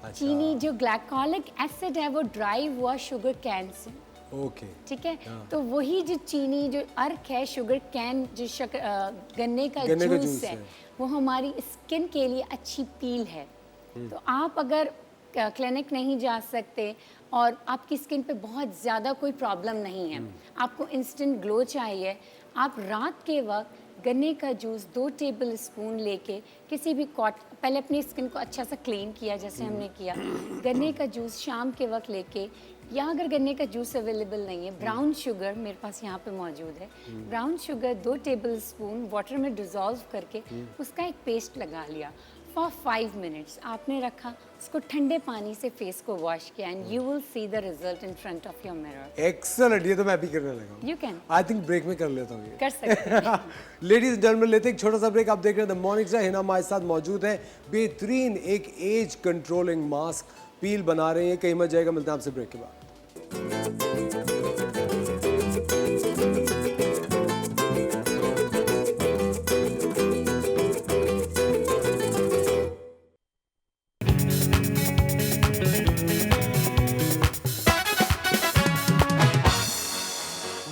चीनी जो ग्लाइकोलिक एसिड है वो ड्राइव हुआ शुगर कैन से। ओके। ठीक है। तो वही जो चीनी, जो अर्क है, शुगर कैन, जो गन्ने का जूस है, वो हमारी स्किन के लिए अच्छी पील है। तो आप अगर क्लिनिक नहीं जा सकते और आपकी स्किन पे बहुत ज़्यादा कोई प्रॉब्लम नहीं है, आपको इंस्टेंट ग्लो चाहिए, आप रात के वक्त गन्ने का जूस 2 टेबल स्पून लेके किसी भी पहले अपनी स्किन को अच्छा सा क्लीन किया जैसे हमने किया। गन्ने का जूस शाम के वक्त लेके, या अगर गन्ने का जूस अवेलेबल नहीं है, ब्राउन शुगर मेरे पास यहाँ पे मौजूद है, brown sugar 2 table spoon water में डिज़ोल्व करके उसका एक पेस्ट लगा लिया। फॉर 5 मिनट्स आपने रखा, उसको ठंडे पानी से फेस को वॉश किया and you will see the result in front of your mirror. Excellent, ये तो मैं भी करने लगा हूं। You can. I think break में कर लेता हूँ ये। कर सकते हैं। लेडीज एंड जेंटलमैन, लेते हैं एक छोटा सा ब्रेक। आप देख रहे हैं द मॉर्निंग स्टार। हिना हमारे साथ मौजूद है। बेहतरीन एक एज कंट्रोलिंग मास्क पील बना रहे हैं, कहीं मत जाएगा। मिलते हैं आपसे ब्रेक के बाद।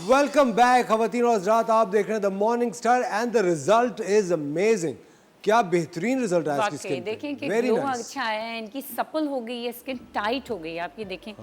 वेलकम बैक खवातीन और हज़रात, आप देख रहे हैं the morning star and the result is amazing. क्या बेहतरीन रिजल्ट आया इसकी स्किन पे। देखें कि वेरी ग्लो नाइस। अच्छा आया है, इनकी सपल हो गई है स्किन, टाइट हो गई है, आप ये देखें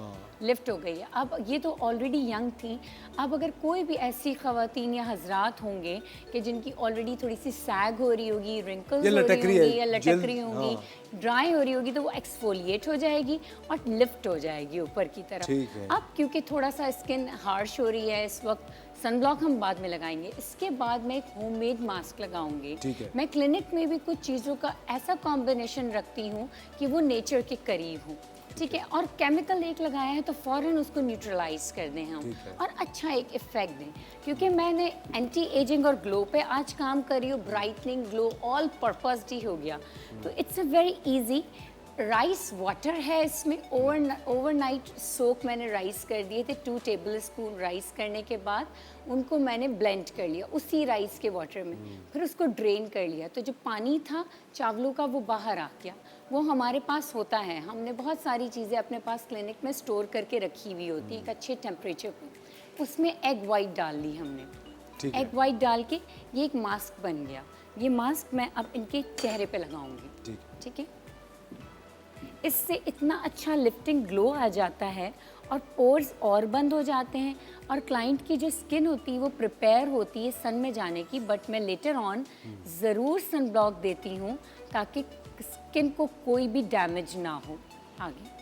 लिफ्ट हो गई है। अब ये तो ऑलरेडी यंग थी। अब अगर कोई भी ऐसी खवातीन या हजरात होंगे कि जिनकी ऑलरेडी थोड़ी सी सैग हो रही होगी, रिंकल्स हो रही होंगी या लटक रही होंगी, ड्राई हो रही होगी, तो वो एक्सफोलिएट हो जाएगी और लिफ्ट हो जाएगी ऊपर की तरफ। ठीक है। अब क्योंकि थोड़ा सा स्किन हार्श हो रही है इस वक्त, सनब्लॉक हम बाद में लगाएंगे। इसके बाद मैं एक होममेड मास्क लगाऊंगी। ठीक है। मैं क्लिनिक में भी कुछ चीज़ों का ऐसा कॉम्बिनेशन रखती हूँ कि वो नेचर के करीब हो, ठीक है, और केमिकल एक लगाया है तो फ़ौरन उसको न्यूट्रलाइज कर दें हम और अच्छा एक इफेक्ट दें। क्योंकि मैंने एंटी एजिंग और ग्लो पे आज काम कर रही हूँ, ब्राइटनिंग, ग्लो, ऑल पर्पस ही हो गया। तो it's a very easy rice water है इसमें, ओवरनाइट सोक मैंने राइस कर दिए थे। 2 टेबल स्पून राइस करने के बाद उनको मैंने ब्लेंड कर लिया उसी राइस के वाटर में, फिर उसको ड्रेन कर लिया। तो जो पानी था चावलों का वो बाहर आ गया। वो हमारे पास होता है, हमने बहुत सारी चीज़ें अपने पास क्लिनिक में स्टोर करके रखी हुई होती है एक अच्छे टेम्परेचर पर। उसमें एग वाइट डाल ली हमने, ठीक है। एग वाइट डाल के ये एक मास्क बन गया। ये मास्क मैं अब इनके चेहरे पे लगाऊंगी, ठीक ठीक है। इससे इतना अच्छा लिफ्टिंग ग्लो आ जाता है और पोर्स और बंद हो जाते हैं, और क्लाइंट की जो स्किन होती है वो प्रिपेयर होती है सन में जाने की। बट मैं लेटर ऑन ज़रूर सन ब्लॉक देती हूँ ताकि स्किन को कोई भी डैमेज ना हो आगे।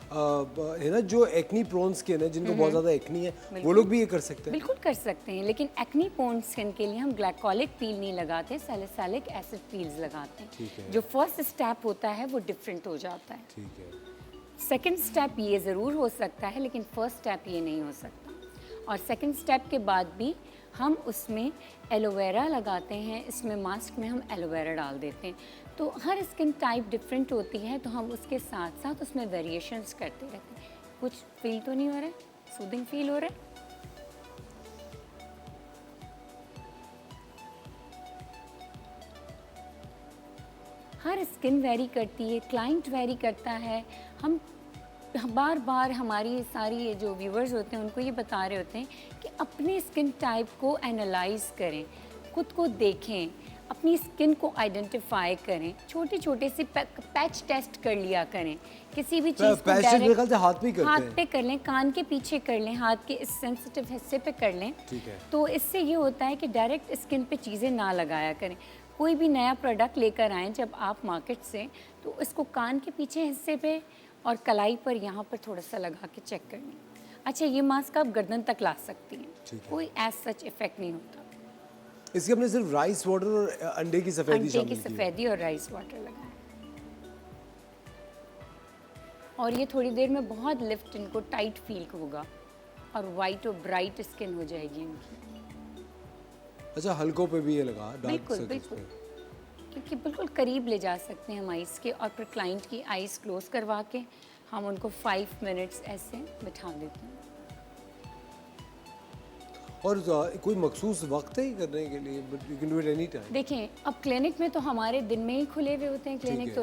है ना, जो एक्नी प्रोन स्किन है, जिनको बहुत ज़्यादा एक्नी है, वो लोग भी ये कर सकते हैं? बिल्कुल कर सकते हैं, लेकिन एक्नी प्रोन स्किन के लिए हम ग्लाइकोलिक पील नहीं लगाते, सैलिसिलिक एसिड पील्स लगाते हैं। ठीक है। जो फर्स्ट स्टेप होता है वो डिफरेंट हो जाता है। ठीक है। सेकंड स्टेप ये ज़रूर हो सकता है, लेकिन फर्स्ट स्टेप ये नहीं हो सकता। और सेकंड स्टेप के बाद भी हम उसमें एलोवेरा लगाते हैं, इसमें मास्क में हम एलोवेरा डाल देते हैं। तो हर स्किन टाइप डिफरेंट होती है, तो हम उसके साथ साथ उसमें वेरिएशंस करते रहते हैं। कुछ फील तो नहीं हो रहा है? सूदिंग फील हो रहा है? हर स्किन वेरी करती है, क्लाइंट वेरी करता है। हम बार बार हमारी सारी ये जो व्यूवर्स होते हैं उनको ये बता रहे होते हैं कि अपने स्किन टाइप को एनालाइज करें, खुद को देखें, अपनी स्किन को आइडेंटिफाई करें, छोटे छोटे से पैच टेस्ट कर लिया करें। किसी भी चीज़ को पैच टेस्ट मेरे ख्याल से हाथ पे ही करते हाथ हैं। पे कर लें, कान के पीछे कर लें, हाथ के इस सेंसिटिव हिस्से पे कर लें। ठीक है। तो इससे ये होता है कि डायरेक्ट स्किन पे चीज़ें ना लगाया करें। कोई भी नया प्रोडक्ट लेकर आएँ जब आप मार्केट से, तो इसको कान के पीछे हिस्से पे और कलाई पर यहाँ पर थोड़ा सा लगा के चेक कर लें। अच्छा, ये मास्क आप गर्दन तक ला सकती हैं, ठीक है। कोई एज सच इफेक्ट नहीं होता। इसके हमने सिर्फ राइस वाटर और अंडे की सफेदी अंडे शामिल की की है। सफ़ेदी और राइस वाटर लगाएं, और ये थोड़ी देर में बहुत लिफ्ट इनको टाइट फील होगा और वाइट और ब्राइट स्किन हो जाएगी इनकी। अच्छा, हल्कों पे भी ये लगा, डार्क बिल्कुल सर्कल्स बिल्कुल, पे। क्योंकि बिल्कुल करीब ले जा सकते हैं हम आइस के, और फिर क्लाइंट की आइस क्लोज करवा के हम उनको 5 मिनट्स ऐसे बिठा देते हैं। और कोई मखसूस वक्त है ये करने के लिए, but you can do it any time? देखें, अब क्लिनिक में तो हमारे दिन में ही खुले हुए होते हैं क्लिनिक, ठीक तो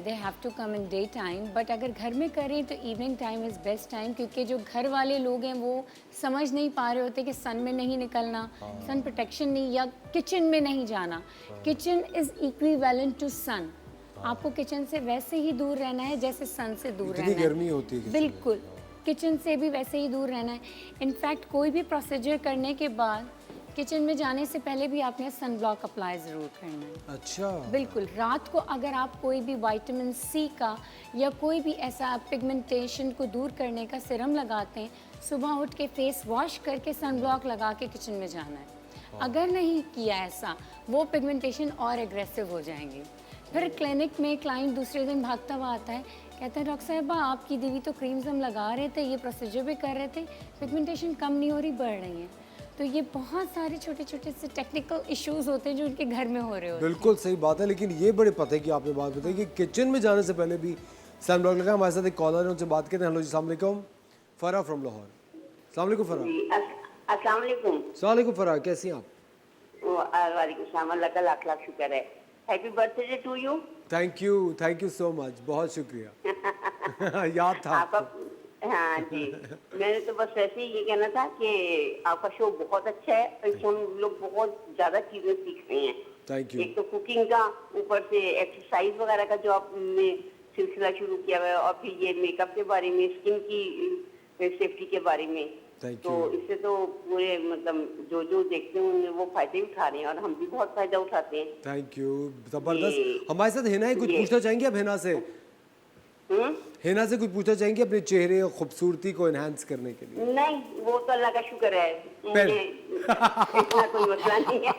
they have to come in day time. But अगर घर में करें तो evening time is best time, क्योंकि जो घर वाले लोग हैं वो समझ नहीं पा रहे होते कि सन में नहीं निकलना, सन प्रोटेक्शन नहीं, या किचन में नहीं जाना। किचन इज़ इक्विवेलेंट टू सन। आपको किचन से वैसे ही दूर रहना है जैसे सन से दूर इतनी रहना है। गर्मी होती है किचन में। बिल्कुल, किचन से भी वैसे ही दूर रहना है। इनफैक्ट कोई भी प्रोसीजर करने के बाद किचन में जाने से पहले भी आपने सन ब्लॉक अप्लाई ज़रूर करना है। अच्छा। बिल्कुल, रात को अगर आप कोई भी विटामिन सी का या कोई भी ऐसा पिगमेंटेशन को दूर करने का सिरम लगाते हैं, सुबह उठ के फेस वॉश करके सन ब्लॉक लगा के किचन में जाना है। अगर नहीं किया ऐसा, वो पिगमेंटेशन और एग्रेसिव हो जाएंगे। फिर क्लिनिक में क्लाइंट दूसरे दिन भागता हुआ आता है, कहते हैं डॉक्टर साहबा आपकी दीदी तो क्रीम्स हम लगा रहे थे, ये प्रोसीजर भी कर रहे थे, पिगमेंटेशन कम नहीं हो रही, बढ़ रही है। तो ये बहुत सारे छोटे छोटे से टेक्निकल इश्यूज होते हैं जो उनके घर में हो रहे होते हैं। बिल्कुल सही बात है, लेकिन ये बड़े पते की आपने बात बताई कि किचन में जाने से पहले भी सन ब्लॉक लगा। हमारे साथ एक कॉलर है, उनसे बात करते हैं। हेलो जी, अस्सलाम वालेकुम। फरा फ्रॉम लाहौर। अस्सलाम वालेकुम फरा। अस्सलाम वालेकुम। अस्सलाम वालेकुम फरा, कैसी हैं आप? वालेकुम सलाम, अल्लाह का लाख लाख शुक्र है। Happy birthday to you. Thank you so much, बहुत शुक्रिया। याद था आपका, हाँ जी। मैंने तो बस ऐसे ही ये कहना था कि आपका शो बहुत अच्छा है, इससे हम लोग बहुत ज्यादा चीजें सीख रहे हैं। Thank you. एक तो कुकिंग का, ऊपर से एक्सरसाइज वगैरह का जो आपने सिलसिला शुरू किया हुआ है, और फिर ये मेकअप के बारे में, स्किन की सेफ्टी के बारे में। Thank तो you. इससे तो पूरे मतलब जो देखते हैं उन्हें वो फायदे उठा रहे हैं, और हम भी बहुत फायदा उठाते हैं। थैंक यू, जबरदस्त। ये- हमारे साथ हिना है, कुछ ये- पूछना चाहेंगे आप हिना से? हिना से कुछ पूछना चाहेंगे अपने चेहरे और खूबसूरती को एनहांस करने के लिए? नहीं, वो तो अल्लाह का शुक्र है, मुझे इतना कोई मसला नहीं है।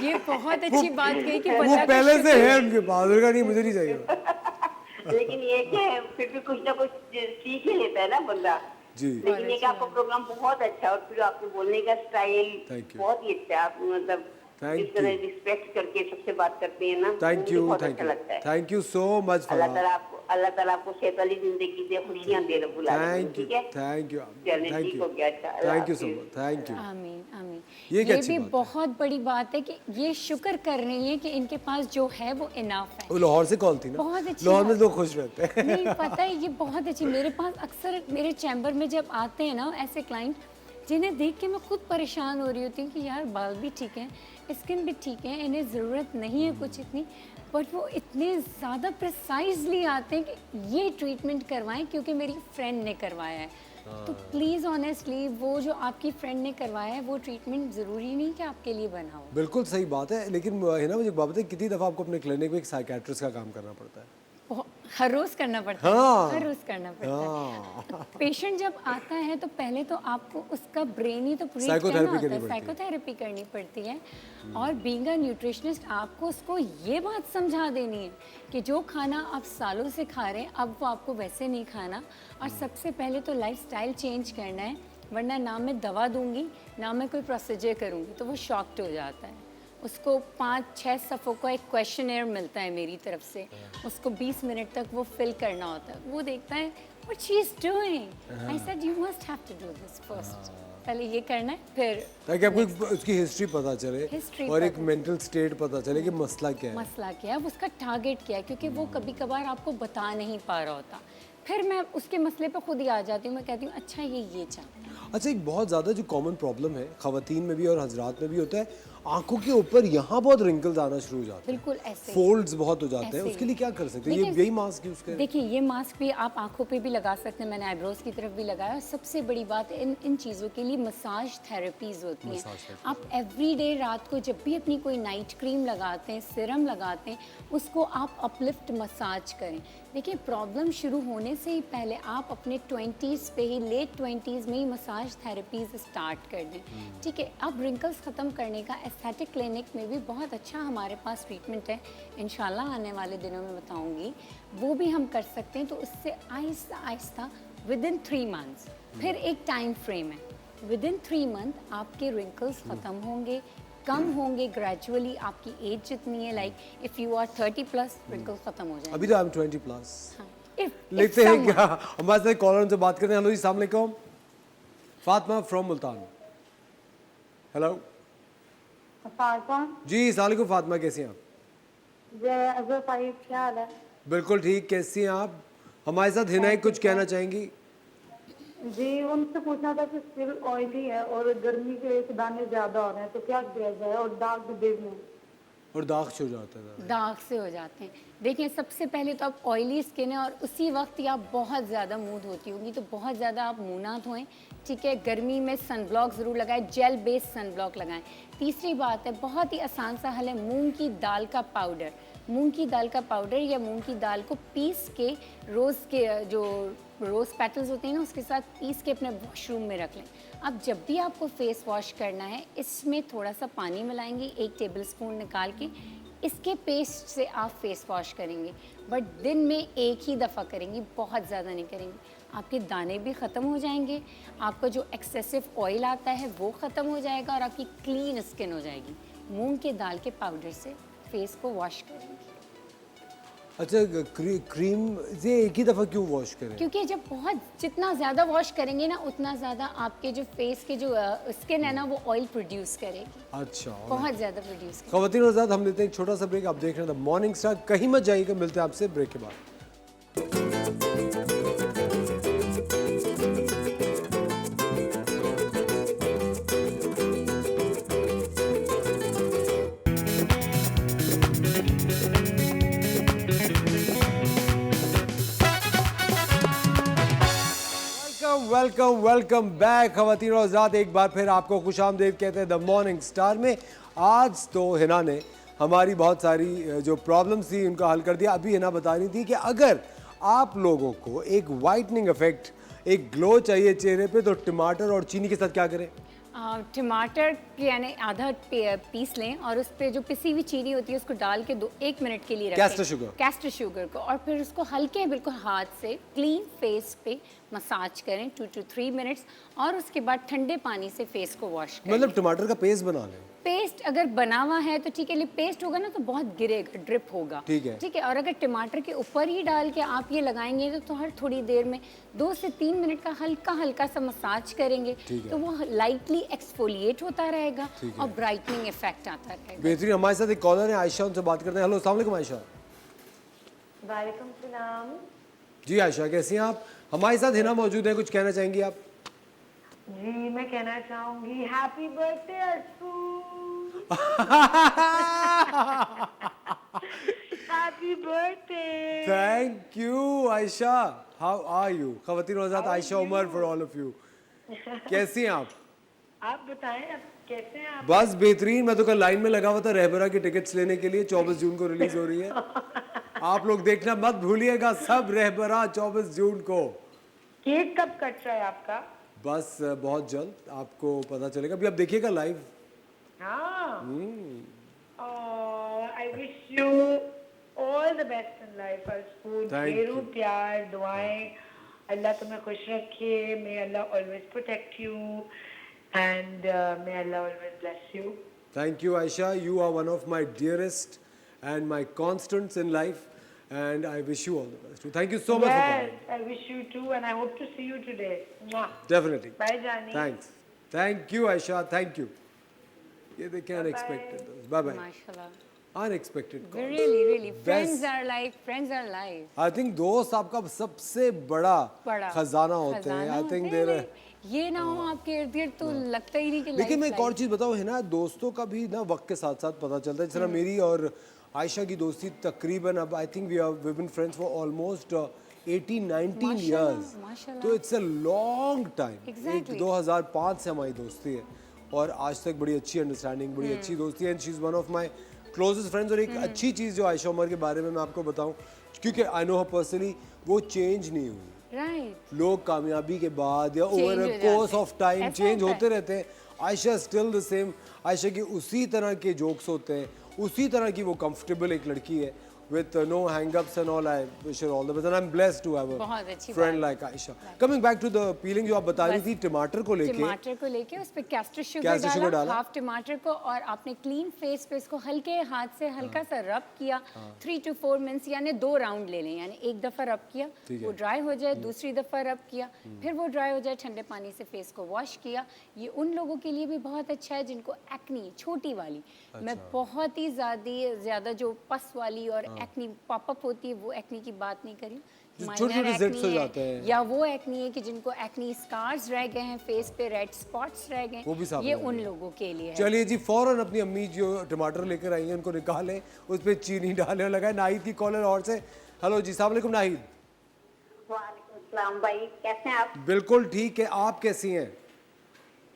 ये बहुत अच्छी बात कही कि वो अल्लाह का पहले शुक्र से है। है उनके पास, उनका नहीं, मुझे नहीं चाहिए। लेकिन ये क्या है, फिर भी कुछ ना कुछ सीख ही लेता है ना बंदा। जी। लेकिन ये कि आपका प्रोग्राम बहुत अच्छा है, और फिर आपके बोलने का स्टाइल Thank you. बहुत ही अच्छा है। आप मतलब Thank इस तरह you. रिस्पेक्ट करके सबसे बात करते हैं ना, थैंक मुझे यू, बहुत थैंक अच्छा यू, लगता है। थैंक यू सो मच अल्लाह ताला आपको सेहत वाली जिंदगी दे, खुशियां दे रब्बुल आलमीन, थैंक यू, ठीक है? थैंक यू, चलिए थैंक ठीक यू, हो गया, अच्छा, अल्लाह थैंक यू सो हाफिज। Much, thank you. आमीन आमीन। ये एक ये अच्छी भी बात है। बहुत बड़ी बात है कि ये शुक्र कर रही है कि इनके पास जो है वो इनाफ है। वो लाहौर से कॉल थी ना, बहुत अच्छी लाहौर में बात। लोग खुश रहते हैं। नहीं पता है, ये बहुत अच्छी। मेरे पास अक्सर मेरे चैम्बर में जब आते हैं ना ऐसे क्लाइंट, जिन्हें देख के मैं खुद परेशान हो रही होती हूँ कि यार बाल भी ठीक हैं, स्किन भी ठीक है, इन्हें ज़रूरत नहीं है कुछ इतनी, बट वो इतने ज़्यादा प्रिसाइजली आते हैं कि ये ट्रीटमेंट करवाएं क्योंकि मेरी फ्रेंड ने करवाया है। तो प्लीज़ ऑनेस्टली वो जो आपकी फ्रेंड ने करवाया है वो ट्रीटमेंट ज़रूरी नहीं कि आपके लिए बना हो। बिल्कुल सही बात है, लेकिन है ना, मुझे एक बात बताइए, कितनी दफ़ा आपको अपने क्लिनिक में एक साइकेट्रिस्ट का काम करना पड़ता है? हर रोज़ करना पड़ता हाँ। है, हर रोज़ करना पड़ता है। पेशेंट जब आता है तो पहले तो आपको उसका ब्रेन ही तो ट्रीट करना साइकोथेरेपी होता करनी है, पड़ती है। साइकोथेरेपी करनी पड़ती है। और बीइंग अ न्यूट्रिशनिस्ट आपको उसको ये बात समझा देनी है कि जो खाना आप सालों से खा रहे हैं अब वो आपको वैसे नहीं खाना, और सबसे पहले तो लाइफस्टाइल चेंज करना है, वरना ना मैं दवा दूंगी ना मैं कोई प्रोसीजर करूंगी, तो वो शॉक्ड हो जाता है। उसको 5-6 सफ़ों का एक क्वेश्चनर मिलता है मेरी तरफ से, उसको 20 मिनट तक वो फिल करना होता है। वो देखता है what she is doing, I said you must have to do this first, पहले ये करना है फिर ताकि आपको उसकी हिस्ट्री पता चले History और एक पता मेंटल स्टेट पता चले कि मसला क्या है। मसला क्या है, उसका टारगेट क्या है, क्योंकि वो कभी कभार आपको बता नहीं पा रहा होता। फिर मैं उसके मसले पे खुद ही आ जाती हूँ, मैं कहती हूँ अच्छा ये चाहता है। अच्छा, एक बहुत ज़्यादा जो कॉमन प्रॉब्लम है ख़वातीन में भी और हजरात में भी होता है, आंखों के ऊपर यहाँ बहुत रिंकल्स आना शुरू हो जाते हैं, बिल्कुल ऐसे ही। फोल्ड्स बहुत हो जाते हैं। ऐसे ही। उसके लिए क्या कर सकते हैं? ये देखिए- यही मास्क यूज़ करें? देखिए ये मास्क भी आप आंखों पे भी लगा सकते हैं, मैंने आईब्रोज की तरफ भी लगाया। और सबसे बड़ी बात इन चीज़ों के लिए मसाज थेरेपीज़ होती हैं। Massage therapy. आप एवरीडे रात को जब भी अपनी कोई नाइट क्रीम लगाते हैं, सिरम लगाते हैं, उसको आप अपलिफ्ट मसाज करें। देखिए प्रॉब्लम शुरू होने से ही पहले आप अपने 20s पे ही, लेट 20s में ही मसाज थेरेपीज़ स्टार्ट कर दें, ठीक है। अब रिंकल्स ख़त्म करने का एस्थेटिक क्लिनिक में भी बहुत अच्छा हमारे पास ट्रीटमेंट है, इंशाल्लाह आने वाले दिनों में बताऊंगी, वो भी हम कर सकते हैं। तो उससे आहिस्ता आहिस्ता विदिन 3 मंथ्स, फिर एक टाइम फ्रेम है, विदिन 3 मंथ आपके रिंकल्स ख़त्म होंगे, कम होंगे ग्रेजुअली। आपकी एज जितनी है, like if you are 30+ wrinkles ख़त्म हो जाएंगे। अभी तो आई एम 20+। हाँ, लेते हैं क्या हमारे साथ कॉलर से बात करते हैं। हेलो जी, अस्सलाम वालेकुम। फातिमा फ्रॉम मुल्तान। हेलो जी, अस्सलाम वालेकुम फातिमा, कैसी हैं आप? क्या हाल है? बिल्कुल ठीक, कैसी हैं आप? हमारे साथ हिना कुछ कहना चाहेंगी? जी, उनसे पूछना था कि स्किन ऑयली है और गर्मी के दाने ज्यादा हो रहे हैं, तो क्या किया जाए? और दाग भी देख लें। और दाग से हो जाता है। दाग से हो जाते हैं। देखिए सबसे पहले तो आप ऑयली स्किन है और उसी वक्त ही आप बहुत ज़्यादा मुंह धोती होंगी, तो बहुत ज़्यादा आप मुंह ना धोएं, ठीक है। गर्मी में सनब्लॉक ज़रूर लगाएं, जेल बेस्ड सनब्लॉक लगाएं। तीसरी बात है, बहुत ही आसान सा हल है, मूंग की दाल का पाउडर। मूंग की दाल का पाउडर या मूंग की दाल को पीस के रोज़ के जो रोज़ पेटल्स होते हैं ना, उसके साथ पीस के अपने वॉशरूम में रख लें। अब जब भी आपको फेस वॉश करना है, इसमें थोड़ा सा पानी मिलाएंगे, 1 टेबलस्पून निकाल के, इसके पेस्ट से आप फेस वॉश करेंगे, बट दिन में एक ही दफ़ा करेंगी, बहुत ज़्यादा नहीं करेंगी। आपके दाने भी ख़त्म हो जाएंगे, आपका जो एक्सेसिव ऑयल आता है वो ख़त्म हो जाएगा और आपकी क्लीन स्किन हो जाएगी। मूंग के दाल के पाउडर से फेस को वॉश करेंगे। अच्छा, क्रीम से एक ही दफ़ा क्यों वॉश करें? क्योंकि जब जितना ज़्यादा वॉश करेंगे ना, उतना ज़्यादा आपके जो फेस के जो स्किन है ना, वो ऑयल प्रोड्यूस करेगी, अच्छा, बहुत ज़्यादा प्रोड्यूस करेगी। ख़वातीन और हज़रात, हम लेते हैं एक छोटा सा ब्रेक। आप देख रहे हैं द मॉर्निंग स्टार, कहीं मत जाइएगा, मिलते हैं आपसे ब्रेक के बाद। वेलकम वेलकम बैक ख़वातीन और हज़रात, एक बार फिर आपको खुशामदीद कहते हैं द मॉर्निंग स्टार में। आज तो हिना ने हमारी बहुत सारी जो प्रॉब्लम्स थी उनका हल कर दिया। अभी हिना बता रही थी कि अगर आप लोगों को एक वाइटनिंग इफेक्ट, एक ग्लो चाहिए चेहरे पे, तो टमाटर और चीनी के साथ क्या करें? टमाटर के यानी आधा पीस लें और उस पर जो पिसी हुई चीनी होती है उसको डाल के 1 मिनट के लिए रखें, कैस्टर शुगर को, और फिर उसको हल्के बिल्कुल हाथ से क्लीन फेस पे मसाज करें 2 to 3 मिनट्स, और उसके बाद ठंडे पानी से फेस को वॉश करें। मतलब टमाटर का पेस्ट बना लें? पेस्ट अगर बना हुआ है तो ठीक है, लेकिन पेस्ट होगा ना तो बहुत गिरेगा, ड्रिप होगा। ठीक है। ठीक है, और अगर टमाटर के ऊपर ही डाल के आप ये लगाएंगे तो हर थोड़ी देर में 2 से 3 मिनट का हल्का हल्का सा मसाज करेंगे तो वो लाइटली एक्सफोलिएट होता रहेगा और ब्राइटनिंग इफेक्ट आता रहेगा। बेहतरीन। हमारे साथ एक कॉलर है आयशा, उनसे बात करते हैं। हेलो, अस्सलाम वालेकुम आयशा। वालेकुम सलाम। जी आयशा, कैसी हैं आप? हमारे साथ हिना मौजूद है, कुछ कहना चाहेंगी आप? जी मैं कहना चाहूंगी happy birthday Ashu. Happy birthday. Thank you Ayesha. How are you? खवातीन और हज़रात, Ayesha Umar for all of you. कैसी हैं आप? आप बताएं आप कैसे हैं आप? बस बेहतरीन। मैं तो कल लाइन में लगा हुआ था रहबरा की टिकट्स लेने के लिए, 24 जून को रिलीज हो रही है। आप लोग देखना मत भूलिएगा, सब रहबरा 24 जून को। केक कब कट रहा है आपका? बस बहुत जल्द आपको पता चलेगा, अभी आप देखिएगा लाइव। हाँ। I wish you all the best in life Ashu. Thank ढेरों you. प्यार, दुआएं। अल्लाह तुम्हें खुश रखे। May Allah always protect you and may Allah always bless you. Thank you Aisha, you are one of my dearest and my constants in life and I wish you all the best. Thank you so much for Yes, calling. I wish you too and I hope to see you today. Mwah. Definitely. Bye Jani. Thanks. Thank you Aisha, thank you. ये देखें unexpected. Bye bye. माशाल्लाह, Unexpected call. really Best. friends are like I think दोस्त आपका सबसे बड़ा खजाना होते हैं। I think they're ये ना हो आपके इर्द गिर्द तो लगता ही नहीं कि लेकिन मैं life एक और चीज़ बताऊँ है ना, दोस्तों का भी ना वक्त के साथ साथ पता चलता है। जिस तरह मेरी और आयशा की दोस्ती तकरीबन अब I think we been friends for almost 18-19 years, माशाल्लाह। तो it's a long time. Exactly. 2005 से हमारी दोस्ती है और आज तक बड़ी अच्छी अंडरस्टैंडिंग, बड़ी अच्छी दोस्ती है and she is one of my closest friends. और एक अच्छी चीज़ जो आयशा उमर के बारे में मैं आपको बताऊँ, क्योंकि आई नो हर पर्सनली, वो चेंज नहीं हुई। राइट। लोग कामयाबी के बाद या Change ओवर हो अ जाते कोर्स हैं। ऑफ टाइम ऐसा चेंज होता है। होते रहते हैं। Ayesha still the same. Ayesha की उसी तरह के जोक्स होते हैं, उसी तरह की वो कंफर्टेबल एक लड़की है with no hang-ups and all. I wish her all the best and I'm blessed to have बहुत a अच्छी friend बात। like Aisha. Coming back to the peeling जो आप बता रही थी टमाटर को लेके, टमाटर को लेके उस पे कैस्टर Castor sugar शुगर डाला। हाफ टमाटर को, और आपने क्लीन फेस पे इसको हल्के हाथ से हल्का सा रब किया 3 to 4 मिनट्स, यानी 2 राउंड ले लें, यानी एक दफ़ा रब किया, ठीक है। वो ड्राई हो जाए, दूसरी दफ़ा रब किया, फिर वो ड्राई हो जाए, ठंडे पानी से फेस को वॉश किया। ये उन लोगों के लिए भी बहुत अच्छा है जिनको एक्नी छोटी वाली, मैं बहुत ही ज़्यादा जो पस वाली और एक्नी पॉपअप होती है वो एक्नी की बात नहीं करी, जो minor छोटे-छोटे acne zits हो है, जाते हैं। या वो एक्नी है कि जिनको एक्नी स्कार्स रह गए हैं फेस पे, रेड स्पॉट्स रह गए, वो भी साफ ये हो उन जाएंगे। लोगों के लिए है। चलिए जी फौरन अपनी अम्मी जो टमाटर लेकर आई हैं उनको निकालें, उस पर चीनी डालें और लगाएं। नाहिद की कॉलर और से। हेलो जी, अस्सलाम वालेकुम नाहिद। वालेकुम सलाम भाई, कैसे हैं आप? बिल्कुल ठीक है, आप कैसी हैं?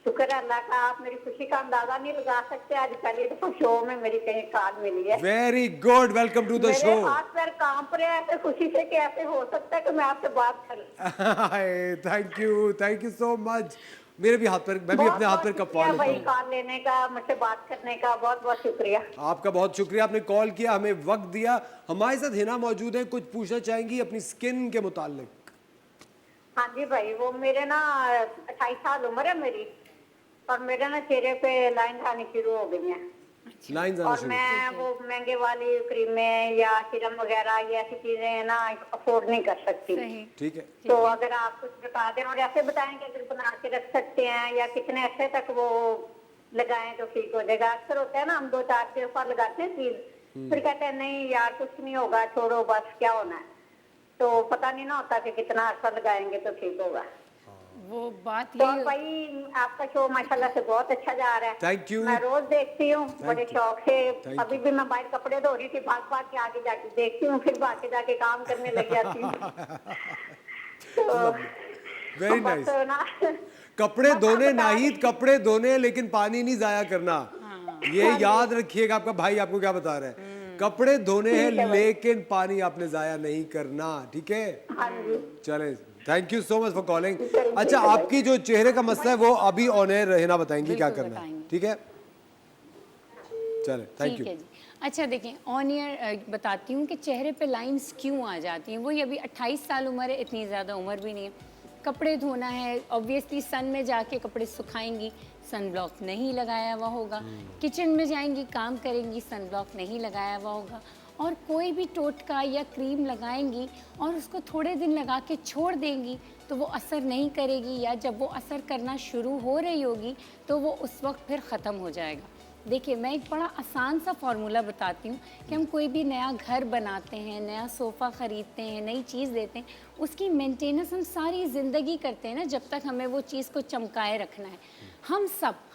शुक्र है अल्लाह का। आप मेरी खुशी का अंदाजा नहीं लगा सकते। आज पहली दफा शो में मेरी कहीं कार्ड मिली है। Very good, welcome to the मेरे शो। हाथ पैर कांप रहे हैं ऐसे खुशी से कि ऐसे हो सकता है कि मैं आपसे बात करूं। Thank you so much. मेरे भी हाथ पर, मैं भी अपने हाथ पर कपवा लेता भाई, हूँ। कार्ड लेने का, मुझसे बात करने का बहुत बहुत शुक्रिया। आपका बहुत शुक्रिया, आपने कॉल किया, हमें वक्त दिया। हमारे साथ हिना मौजूद है, कुछ पूछना चाहेंगी अपनी स्किन के मुतालिक? हाँ जी भाई, वो मेरे ना 28 साल उम्र है मेरी, और मेरे ना चेहरे पे लाइन आनी शुरू हो गई है, लाइंस आना और शुरू। मैं वो महंगे वाली क्रीमें या सीरम वगैरह ये ऐसी चीजें ना अफोर्ड नहीं कर सकती। सही। ठीक है, तो अगर आप कुछ बता दें और ऐसे बताएं कि अगर बना के रख सकते हैं या कितने ऐसे तक वो लगाएं तो ठीक हो जाएगा। अक्सर होता है ना, हम 2-4 दफा लगाते हैं चीज, फिर कहते हैं नहीं यार कुछ नहीं होगा, छोड़ो बस, क्या होना है। तो पता नहीं ना होता कि कितना अर्सा लगाएंगे तो ठीक होगा। वो बात तो ये भाई आपका शो माशाल्लाह से बहुत अच्छा जा रहा है। Thank you. मैं रोज देखती हूँ बड़े you. शौक से। Thank अभी भी मैं बाहर कपड़े धो रही थी, भाग भाग के आगे जाके देखती हूँ, फिर भाग के जाके काम करने लग जाती हूँ। तो वेरी बस नाइस। ना, कपड़े बस धोने आप बता नाहिद, कपड़े धोने, लेकिन पानी नहीं जाया करना। ये याद रखिएगा, आपका भाई आपको क्या बता रहा है। कपड़े धोने हैं लेकिन पानी आपने जाया नहीं करना, ठीक है? हाँ जी। चले, thank you so much for calling. अच्छा, आपकी जो चेहरे का मसला है वो अभी ऑन एयर रहना बताएंगी क्या बिल्कुल करना है, बताएंगे। ठीक है? चले, थैंक ठीक यू। है जी। अच्छा देखें, ऑन ईयर बताती हूँ कि चेहरे पे लाइंस क्यों आ जाती हैं। वही अभी 28 साल उम्र है, इतनी ज़्यादा उम्र भी नहीं है। कपड़े धोना है, ऑब्वियसली सन में जाके कपड़े सुखाएंगी, सन ब्लॉक नहीं लगाया हुआ होगा, किचन में जाएंगी काम करेंगी सन ब्लॉक नहीं लगाया हुआ होगा, और कोई भी टोटका या क्रीम लगाएंगी और उसको थोड़े दिन लगा के छोड़ देंगी तो वो असर नहीं करेगी, या जब वो असर करना शुरू हो रही होगी तो वो उस वक्त फिर ख़त्म हो जाएगा। देखिए, मैं एक बड़ा आसान सा फार्मूला बताती हूँ कि हम कोई भी नया घर बनाते हैं, नया सोफ़ा ख़रीदते हैं, नई चीज़ देते हैं, उसकी मेंटेनेंस हम सारी ज़िंदगी करते हैं ना, जब तक हमें वो चीज़ को चमकाए रखना है।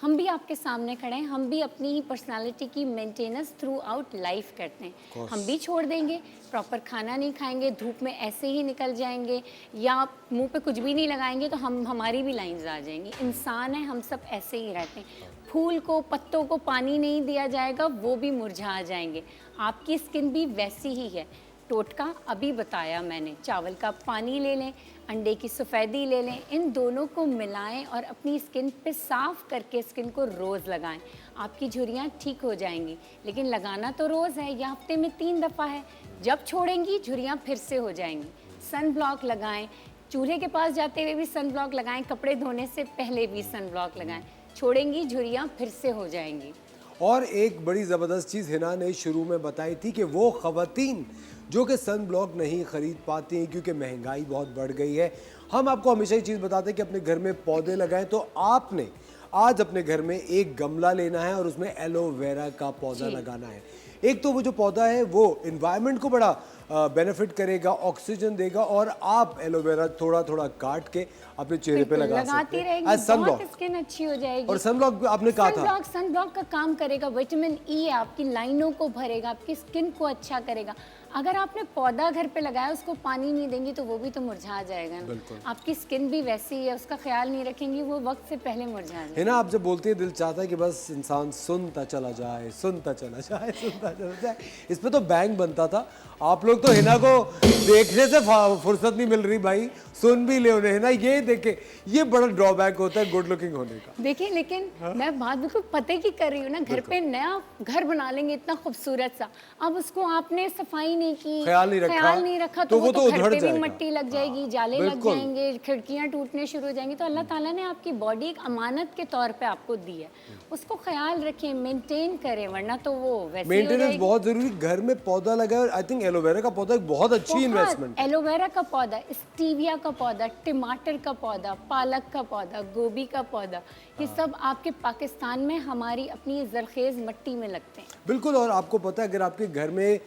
हम भी आपके सामने खड़े हैं, हम भी अपनी पर्सनालिटी की मेंटेनेंस थ्रू आउट लाइफ करते हैं। हम भी छोड़ देंगे, प्रॉपर खाना नहीं खाएंगे, धूप में ऐसे ही निकल जाएंगे, या मुंह पे कुछ भी नहीं लगाएंगे तो हमारी भी लाइंस आ जाएंगी। इंसान है, हम सब ऐसे ही रहते हैं। फूल को, पत्तों को पानी नहीं दिया जाएगा, वो भी मुरझा जाएंगे। आपकी स्किन भी वैसी ही है। टोटका अभी बताया मैंने, चावल का पानी ले लें, अंडे की सफ़ेदी ले लें, इन दोनों को मिलाएं और अपनी स्किन पे साफ़ करके स्किन को रोज़ लगाएं। आपकी झुर्रियाँ ठीक हो जाएंगी। लेकिन लगाना तो रोज़ है, या हफ्ते में 3 दफ़ा है। जब छोड़ेंगी झुर्रियाँ फिर से हो जाएंगी। सन ब्लॉक लगाएं, चूल्हे के पास जाते हुए भी सन ब्लॉक लगाएं, कपड़े धोने से पहले भी सन ब्लॉक लगाएं। छोड़ेंगी झुर्रियाँ फिर से हो जाएंगी। और एक बड़ी ज़बरदस्त चीज़ हिना ने शुरू में बताई थी कि वो ख़वातीन जो कि सन ब्लॉक नहीं ख़रीद पाती हैं क्योंकि महंगाई बहुत बढ़ गई है। हम आपको हमेशा ये चीज़ बताते हैं कि अपने घर में पौधे लगाएं, तो आपने आज अपने घर में एक गमला लेना है और उसमें एलोवेरा का पौधा लगाना है। एक तो वो जो पौधा है वो इन्वायरमेंट को बड़ा बेनिफिट करेगा, ऑक्सीजन देगा, और आप एलोवेरा थोड़ा थोड़ा काट के अपने चेहरे पे लगा सकते हैं रहेंगी, सन ब्लॉक। स्किन अच्छी हो जाएगी। और सन ब्लॉक आपने कहा था, सन ब्लॉक का काम करेगा, विटामिन ई है, आपकी लाइनों को भरेगा, आपकी स्किन को अच्छा करेगा। अगर आपने पौधा घर पे लगाया, उसको पानी नहीं देंगी तो वो भी तो मुरझा जाएगा ना। आपकी स्किन भी वैसी है, उसका ख्याल नहीं रखेंगी, वो वक्त से पहले मुरझा जाएगा। है ना, आप जब बोलते हैं दिल चाहता है कि बस इंसान सुनता चला जाए, सुनता चला जाए, सुनता चला जाए। इस पे तो बैंक बनता था। आप लोग तो हिना को देखने से फुर्सत नहीं मिल रही भाई, सुन भी ले उन्हें। है ना, ये देखे, ये बड़ा ड्रॉबैक होता है गुड लुकिंग होने का। देखिए, लेकिन मैं बात बिल्कुल पते की कर रही हूँ ना। घर पे नया घर बना लेंगे इतना खूबसूरत सा, अब उसको आपने सफाई नहीं की, ख्याल नहीं रखा तो वो तो घर उधड़ पे भी जाएगा। मट्टी लग जाएगी, जाले लग जाएंगे, खिड़कियां टूटने शुरू हो जाएंगी। तो अल्लाह ताला ने आपकी बॉडी एक अमानत के तौर पे आपको दी है, उसको ख्याल रखें, मेंटेन करें, वरना तो वो वैसे ही हो मेंटेनेंस जाएगी। बहुत जरूरी। घर में पौधा लगाए, आई थिंक एलोवेरा का पौधा एक बहुत अच्छी इन्वेस्टमेंट है। एलोवेरा का पौधा, स्टीविया का पौधा, टमाटर का पौधा, पालक का पौधा, गोभी का पौधा, ये सब आपके पाकिस्तान में हमारी अपनी जरखेज मिट्टी में लगते हैं। बिल्कुल। और आपको पता है, अगर आपके घर में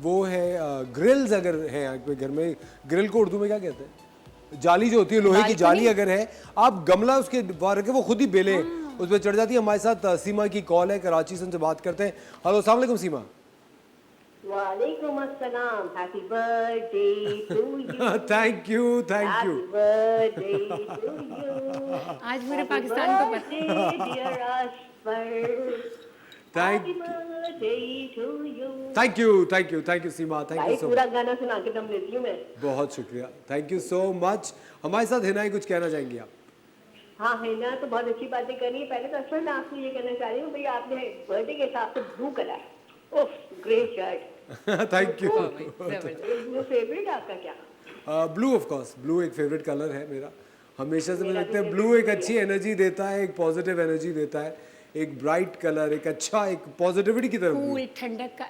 वो है ग्रिल्स, अगर है आपके घर में, ग्रिल को उर्दू में क्या कहते हैं, जाली जो होती है, लोहे की जाली अगर है, आप गमला उसके बाहर रखे, वो खुद ही बेलें उस पर चढ़ जाती है। हमारे साथ सीमा की कॉल है, कराची से, उनसे बात करते हैं। हेलो, अस्सलाम वालेकुम सीमा। वालेकुम अस्सलाम, happy birthday to you. Thank you, thank you. Happy birthday to you. आज पूरे पाकिस्तान को पता dear Asfar, thank you, thank you, thank you Seema, thank you so पूरा गाना सुना के दम लेती हूँ मैं। बहुत शुक्रिया, थैंक यू सो मच। हमारे साथ हिना, कुछ कहना चाहेंगी आप? हाँ, है ना, तो बहुत अच्छी बातें करी है। पहले तो असल में आपसे ये कहना चाह रही हूँ भाई, आपने बर्थडे के हिसाब से blue colour, oh great shirt, thank you. Blue favourite आपका क्या? ब्लू ऑफ कोर्स, ब्लू एक फेवरेट कलर है मेरा। हमेशा से मुझे लगता है ब्लू एक अच्छी एनर्जी देता है, एक पॉजिटिव एनर्जी देता है, एक ब्राइट कलर, एक अच्छा, एक पॉजिटिविटी की तरफ, कूल, ठंडक का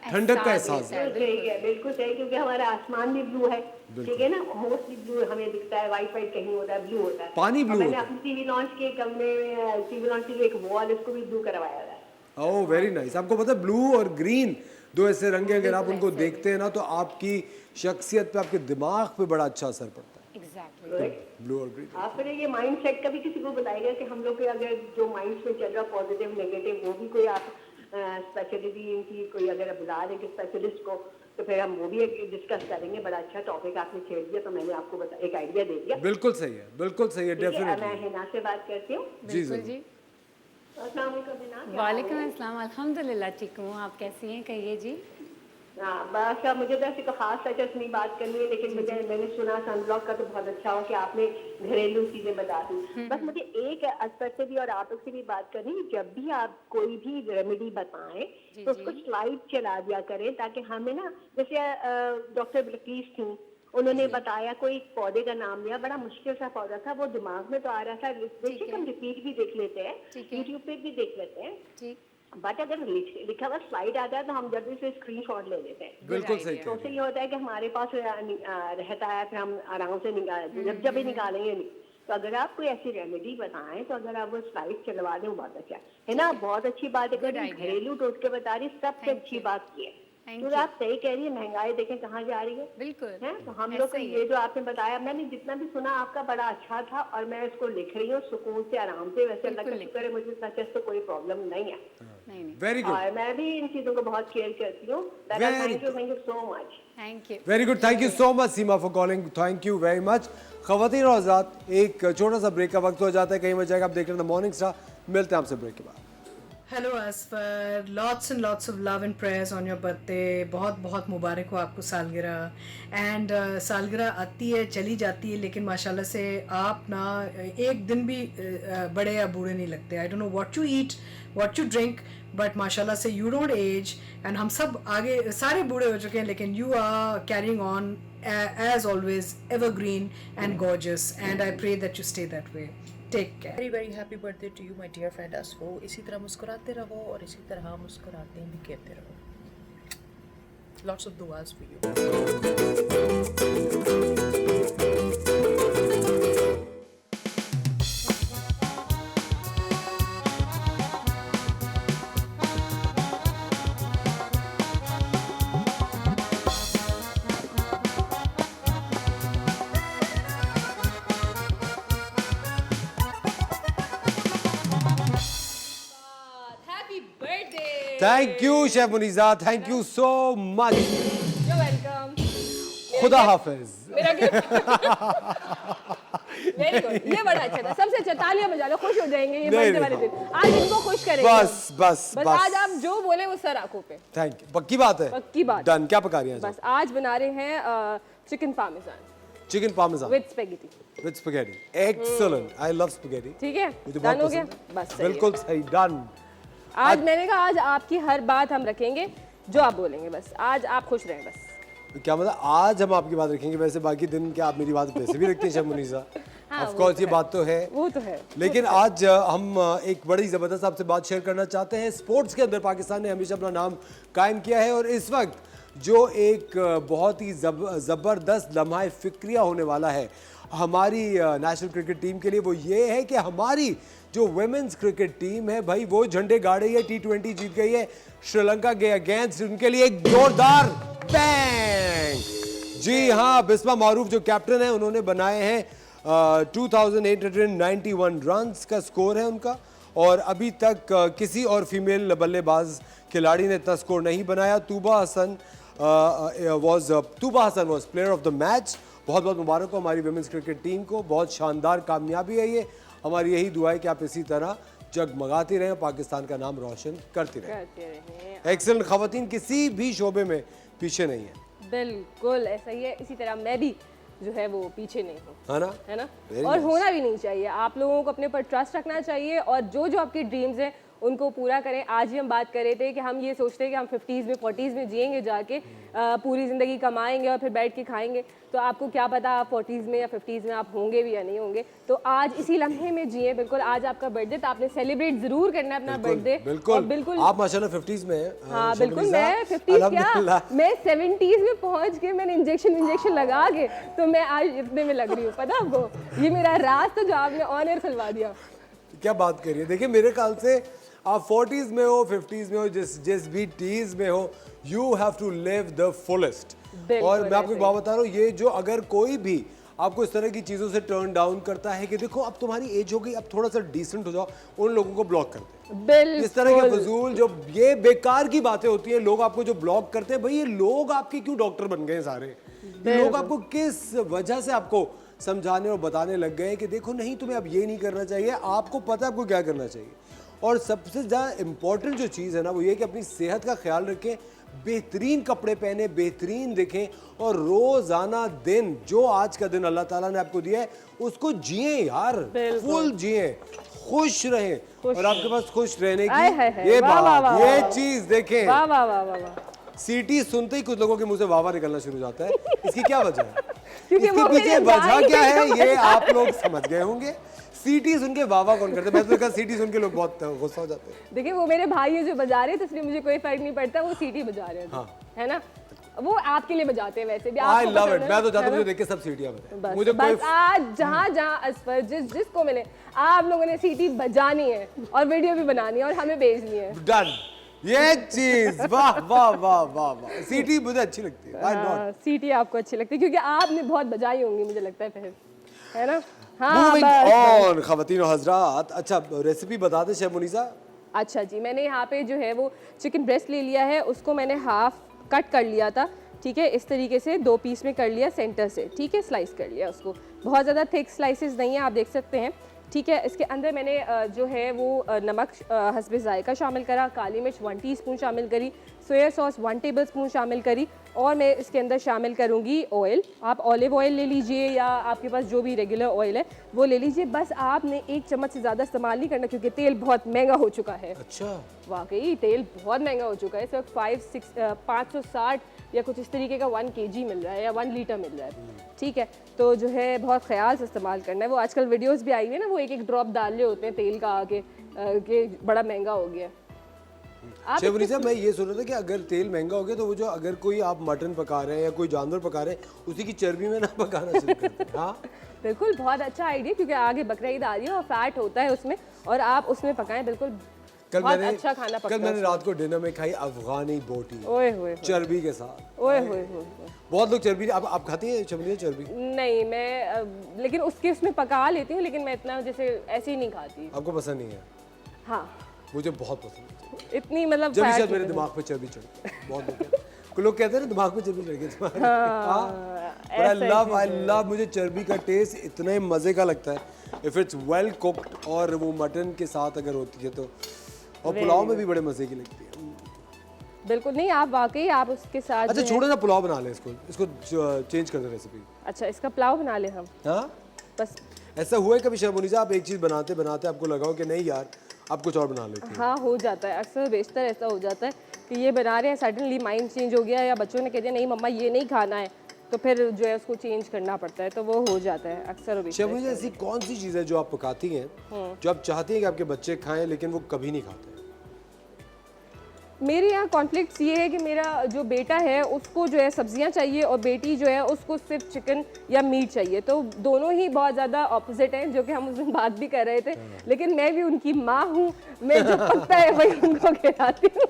एहसास है। सही है, बिल्कुल सही, क्योंकि हमारा आसमान भी ब्लू है, ठीक है ना, मोस्टली ब्लू हमें दिखता है, वाइट वाइट कहीं होता है, ब्लू होता है, पानी ब्लू। मैंने अपनी टीवी लॉन्च के कमरे में, टीवी लॉन्च की एक वॉल, इसको भी ब्लू करवाया है। Oh very nice. आपको पता है ब्लू और ग्रीन दो ऐसे रंग हैं, अगर आप उनको देखते हैं ना तो आपकी शख्सियत पे, आपके दिमाग पे बड़ा अच्छा असर पड़ता है। ब्लू और ग्रीन। आप फिर ये माइंड सेट का भी किसी को बताइएगा कि हम लोग के अगर जो माइंड में चल रहा पॉजिटिव नेगेटिव, वो भी कोई आप स्पेशलिटी इनकी कोई अगर बुला दें कि स्पेशलिस्ट को, तो फिर हम वो भी डिस्कस करेंगे। बड़ा अच्छा टॉपिक आपने छेड़ दिया, तो मैंने आपको एक आइडिया दे दिया। बिल्कुल सही है, बिल्कुल सही है, डेफिनेटली। मैं हिना से बात करती हूँ। जी जी। अस्सलाम वालेकुम हिना। वालेकुम अस्सलाम, अल्हम्दुलिल्लाह ठीक हूँ, आप कैसी हैं, कहिए जी। हाँ, बस मुझे तो ऐसी कोई खास सच नहीं बात करनी है, लेकिन मैंने सुना सनब्लॉक का तो बहुत अच्छा हो कि आपने घरेलू चीजें बता दी। बस मुझे एक एस्पेक्ट से भी और आप लोग से भी बात करनी है, जब भी आप कोई भी रेमेडी बताएं तो उसको स्लाइड चला दिया करें, ताकि हमें ना, जैसे डॉक्टर बिल्किस थी, उन्होंने बताया, कोई पौधे का नाम लिया, बड़ा मुश्किल सा पौधा था, वो दिमाग में तो आ रहा था। देखिए हम रिपीट भी देख लेते हैं, यूट्यूब पे भी देख लेते हैं, ठीक, बट अगर लिखा हुआ स्लाइड आता है तो हम जल्दी से स्क्रीनशॉट ले लेते हैं। बिल्कुल सही तो कह उससे रही ये होता है कि हमारे पास रहता है, फिर हम आराम से जब भी निकालेंगे नहीं। तो अगर आप कोई ऐसी रेमेडी बताएं तो अगर आप वो स्लाइड चलवा दें, बहुत अच्छा है ना, बहुत अच्छी बात है। घरेलू टोटके बता रही, सबसे अच्छी बात ये है। तो आप सही कह रही है, महंगाई देखें कहाँ जा रही है। बिल्कुल है तो हम लोग को ये जो आपने बताया, मैंने जितना भी सुना आपका बड़ा अच्छा था, और मैं इसको लिख रही हूँ सुकून से, आराम से। वैसे अल्लाह का शुक्र है, मुझे सच तो कोई प्रॉब्लम नहीं है। नहीं नहीं, वेरी गुड, और मैं भी इन चीजों को बहुत केयर करती हूँ। Thank you so much. Thank you. Very good, thank you so much Seema for calling, thank you very much. खवातीन और हज़रात, एक छोटा सा ब्रेक का वक्त हो जाता है, कहीं बच जाएगा। आप देख रहे हैं द मॉर्निंग स्टार, मिलते हैं आपसे ब्रेक के बाद। Hello Asfar, lots and lots of love and prayers on your birthday. बहुत बहुत मुबारक हो आपको सालगिरह। एंड सालगिरह आती है चली जाती है, लेकिन माशाल्लाह से आप ना एक दिन भी बड़े या बूढ़े नहीं लगते। I don't know what you eat, what you drink, but माशाल्लाह से यू डोंट एज। एंड हम सब आगे सारे बूढ़े हो चुके हैं, लेकिन you are carrying on as always evergreen and gorgeous, and I pray that you stay that way. Take care. Very very happy birthday to you my dear friend Asfo. इसी तरह मुस्कुराते रहो और इसी तरह मुस्कुराते भी कहते रहो। लॉट्स ऑफ दुआस for you. Thank you chef Muneeza, thank you so much. Welcome. खुदा हाफिज। मेरा गिफ्ट वेरी गुड, ये बड़ा अच्छा था। सबसे अच्छा, तालियां बजा लो, खुश हो जाएंगे ये बर्थडे वाले दिन। आज इनको खुश करेंगे। बस आज आप जो बोले वो सर आंखों पे। थैंक यू, पक्की बात है, पक्की बात। डन। क्या पका रही हैं? बस आज बना रहे हैं chicken parmesan chicken parmesan with spaghetti. With spaghetti. Excellent, I love spaghetti. ठीक है, मुझे डन हो बहुत गया। पसंद है। बस सही है। बिल्कुल सही, डन। आज मैंने कहा आज आपकी हर बात हम रखेंगे, जो आप बोलेंगे बस। आज आप खुश रहें बस। क्या मतलब आज हम आपकी बात रखेंगे? वैसे बाकी दिन क्या आप मेरी बात वैसे भी रखती हैं शेफ मुनीसा? ऑफ कोर्स ये बात तो है, वो तो है। लेकिन आज हम एक बड़ी ज़बरदस्त आपसे बात शेयर करना चाहते हैं। स्पोर्ट्स के अंदर पाकिस्तान ने हमेशा अपना नाम कायम किया है, और इस वक्त जो एक बहुत ही ज़बरदस्त लम्हा फिक्रिया होने वाला है हमारी नेशनल क्रिकेट टीम के लिए, वो ये है कि हमारी जो वुमेन्स क्रिकेट टीम है भाई, वो झंडे गाड़े है, T20 जीत गई है श्रीलंका के अगेंस्ट। उनके लिए एक जोरदार बैंग। जी हाँ, बिस्मा मारूफ जो कैप्टन है, उन्होंने बनाए हैं 2891 रन्स का स्कोर है उनका, और अभी तक किसी और फीमेल बल्लेबाज खिलाड़ी ने इतना स्कोर नहीं बनाया। Tooba Hasan was player of the match. बहुत बहुत मुबारक हो हमारी वुमेन्स क्रिकेट टीम को, बहुत शानदार कामयाबी है ये। हमारी यही दुआ है कि आप इसी तरह जगमगाती रहें, पाकिस्तान का नाम रोशन करती रहें। एक्सीलेंट, खवातीन किसी भी शोबे में पीछे नहीं है। बिल्कुल ऐसा ही है, इसी तरह मैं भी जो है वो पीछे नहीं हूँ, है ना? है ना? Very और nice. होना भी नहीं चाहिए। आप लोगों को अपने पर ट्रस्ट रखना चाहिए, और जो जो आपकी ड्रीम्स हैं उनको पूरा करें। आज ही हम बात कर रहे थे कि हम ये सोचते हैं कि हम 50s में 40s में जिएंगे जाके, पूरी ज़िंदगी कमाएंगे और फिर बैठ के खाएंगे। तो आपको क्या पता आप 40s में या 50s में आप होंगे भी या नहीं होंगे। तो आज इसी लम्हे में जिए। बिल्कुल आज आपका बर्थडे, तो आपने सेलिब्रेट ज़रूर करना है अपना बर्थडे। बिल्कुल आप माशाल्लाह 50s में हैं। हाँ बिल्कुल, मैं 50s क्या, मैं 70s में पहुंच के मैंने इंजेक्शन लगा के, तो मैं आज इतने में लग रही हूँ। पता आपको, ये मेरा राज तो जो आपने ऑन एयर खुलवा दिया। क्या बात करिए, देखिए मेरे ख्याल से आप 40s में हो, 50s में हो, जिस भी टीज में हो, you have to live the fullest. और मैं आपको एक बात बता रहा हूँ, ये जो अगर कोई भी आपको इस तरह की चीज़ों से टर्न डाउन करता है कि देखो अब तुम्हारी एज हो गई, अब थोड़ा सा डिसेंट हो जाओ, उन लोगों को ब्लॉक करते हैं। इस तरह के फजूल जो ये बेकार की बातें होती हैं, लोग आपको जो ब्लॉक करते हैं, भाई ये लोग आपके क्यों डॉक्टर बन गए सारे? लोग आपको किस वजह से आपको समझाने और बताने लग गए कि देखो नहीं तुम्हें अब ये नहीं करना चाहिए, आपको पता है आपको क्या करना चाहिए। और सबसे ज़्यादा इम्पॉर्टेंट जो चीज़ है ना, वो ये कि अपनी सेहत का ख्याल रखें, बेहतरीन कपड़े पहने, बेहतरीन दिखें, और रोज़ाना दिन जो आज का दिन अल्लाह ताला ने आपको दिया है उसको जिए यार, फुल जिए, खुश रहें। और आपके पास खुश रहने की ये बात, ये चीज़ देखें। वाह वाह वाह वाह वाह। सीटी सुनते ही कुछ लोगों के मुंह से वाह वाह निकलना शुरू हो जाता है, इसकी क्या वजह है? क्योंकि इसके वो पीछे मेरे वजह भाई क्या है हैं। ये आप लोग समझ गए होंगे। सीटी सुन के वाह वाह कौन करते हैं? मैं तो कहा सीटी सुन के लोग बहुत गुस्सा हो जाते हैं। देखिए वो मेरे भाई हैं जो बजा रहे थे, इसलिए मुझे कोई फर्क नहीं पड़ता, वो सीटी बजा रहे थे, हाँ। है ना? वो आपके लिए बजाते हैं वैसे भी, आई आपको लव पसंद इट। है, मैं तो चाहता है हूँ ना? मुझे देख के सब सीटियां बजाएं। बस मुझे कोई बस आज जहाँ असफर जिसको मिले आप लोगों ने सीटी बजानी है और वीडियो भी बनानी है और हमें भेजनी है। डन। ये चीज वाह वाह वाह वाह वाह। सीटी मुझे अच्छी लगती है। Why not? सीटी आपको अच्छी लगती है क्योंकि आपने बहुत बजाई होंगी मुझे लगता है फिर, है ना? हाँ मूविंग बस। ऑन खवातीन और हजरात। अच्छा रेसिपी बता दे शेफ मुनीसा। अच्छा जी, मैंने यहाँ पे जो है वो चिकन ब्रेस्ट ले लिया है, उसको मैंने हाफ कट कर लिया था, ठीक है? इस तरीके से 2 पीस में कर लिया सेंटर से, ठीक है? स्लाइस कर लिया उसको, बहुत ज़्यादा थिक स्लाइसेस नहीं है, आप देख सकते हैं, ठीक है? इसके अंदर मैंने जो है वो नमक हस्बे ज़ायका शामिल करा, काली मिर्च 1 टीस्पून शामिल करी, सोया सॉस 1 टेबलस्पून शामिल करी और मैं इसके अंदर शामिल करूँगी ऑयल। आप ऑलिव ऑयल ले लीजिए या आपके पास जो भी रेगुलर ऑयल है वो ले लीजिए। बस आपने 1 चम्मच से ज़्यादा इस्तेमाल नहीं करना क्योंकि तेल बहुत महंगा हो चुका है। अच्छा वाकई तेल बहुत महंगा हो चुका है, इस वक्त 560 या कुछ इस तरीके का 1 kg मिल रहा है या 1 लीटर मिल रहा है, ठीक है? तो जो है बहुत ख्याल से इस्तेमाल करना है। वो आजकल वीडियोस भी आई हुई है ना, वो एक ड्रॉप डाल रहे होते हैं तेल का आगे कि बड़ा महंगा हो गया। शेफ मुनीसा मैं ये सुन रहा था कि अगर तेल महंगा हो गया तो वो जो अगर कोई आप मटन पका रहे हैं या कोई जानवर पका रहे हैं उसी की चर्बी में ना पकाना शुरू करते हैं। हाँ बिल्कुल बहुत अच्छा आइडिया, क्योंकि आगे बकरा ईद आ रही है और फैट होता है उसमें और आप उसमें पकाएं, बिल्कुल बहुत अच्छा खाना पकता कल है मैंने उसमें। रात को डिनर में खाई अफगानी बोटी ओए होए चर्बी के साथ। ओए होए होए। बहुत लोग चर्बी आप खाती हैं चमड़ी चर्बी? नहीं मैं लेकिन उसके उसमें पका लेती हूँ, लेकिन मैं इतना जैसे ऐसे ही नहीं खाती। आपको पसंद नहीं है? हाँ मुझे बहुत पसंद है। इतनी मतलब जब भी fat शायद मेरे नहीं दिमाग पे चर्बी चढ़ बहुत लोग कहते हैं ना दिमाग पे चर्बी चढ़ गई तुम्हारे। ऐसा आई लव मुझे चर्बी का टेस्ट इतने मजे का लगता है इफ इट्स वेल कुक्ड और वो मटन के साथ अगर होती है तो, और पुलाव में भी बड़े मजे की लगती है। बिल्कुल नहीं, आप वाकई आप उसके साथ अच्छा जो है- छोड़ो ना पुलाव बना ले इसको चेंज कर दो रेसिपी। अच्छा इसका पुलाव बना ले हम। हाँ बस ऐसा हुआ है कभी शेफ मुनीसा आप एक चीज बनाते बनाते आपको लगा हो कि नहीं यार आप कुछ और बना लेते हैं? हाँ हो जाता है, अक्सर बेशतर ऐसा हो जाता है कि ये बना रहे हैं, सडनली माइंड चेंज हो गया या बच्चों ने कह दिया नहीं मम्मा ये नहीं खाना है, तो फिर जो है उसको चेंज करना पड़ता है, तो वो हो जाता है अक्सर और शेफ बेशतर। मुनीसा ऐसी कौन सी चीज़ है जो आप पकाती हैं जो आप चाहती हैं कि आपके बच्चे खाएं लेकिन वो कभी नहीं खाते? मेरे यहाँ कॉन्फ्लिक्ट्स ये है कि मेरा जो बेटा है उसको जो है सब्जियां चाहिए और बेटी जो है उसको सिर्फ चिकन या मीट चाहिए, तो दोनों ही बहुत ज़्यादा ऑपोजिट हैं, जो कि हम उस दिन बात भी कर रहे थे। लेकिन मैं भी उनकी माँ हूँ, मैं जो पकता है वही उनको खिलाती हूँ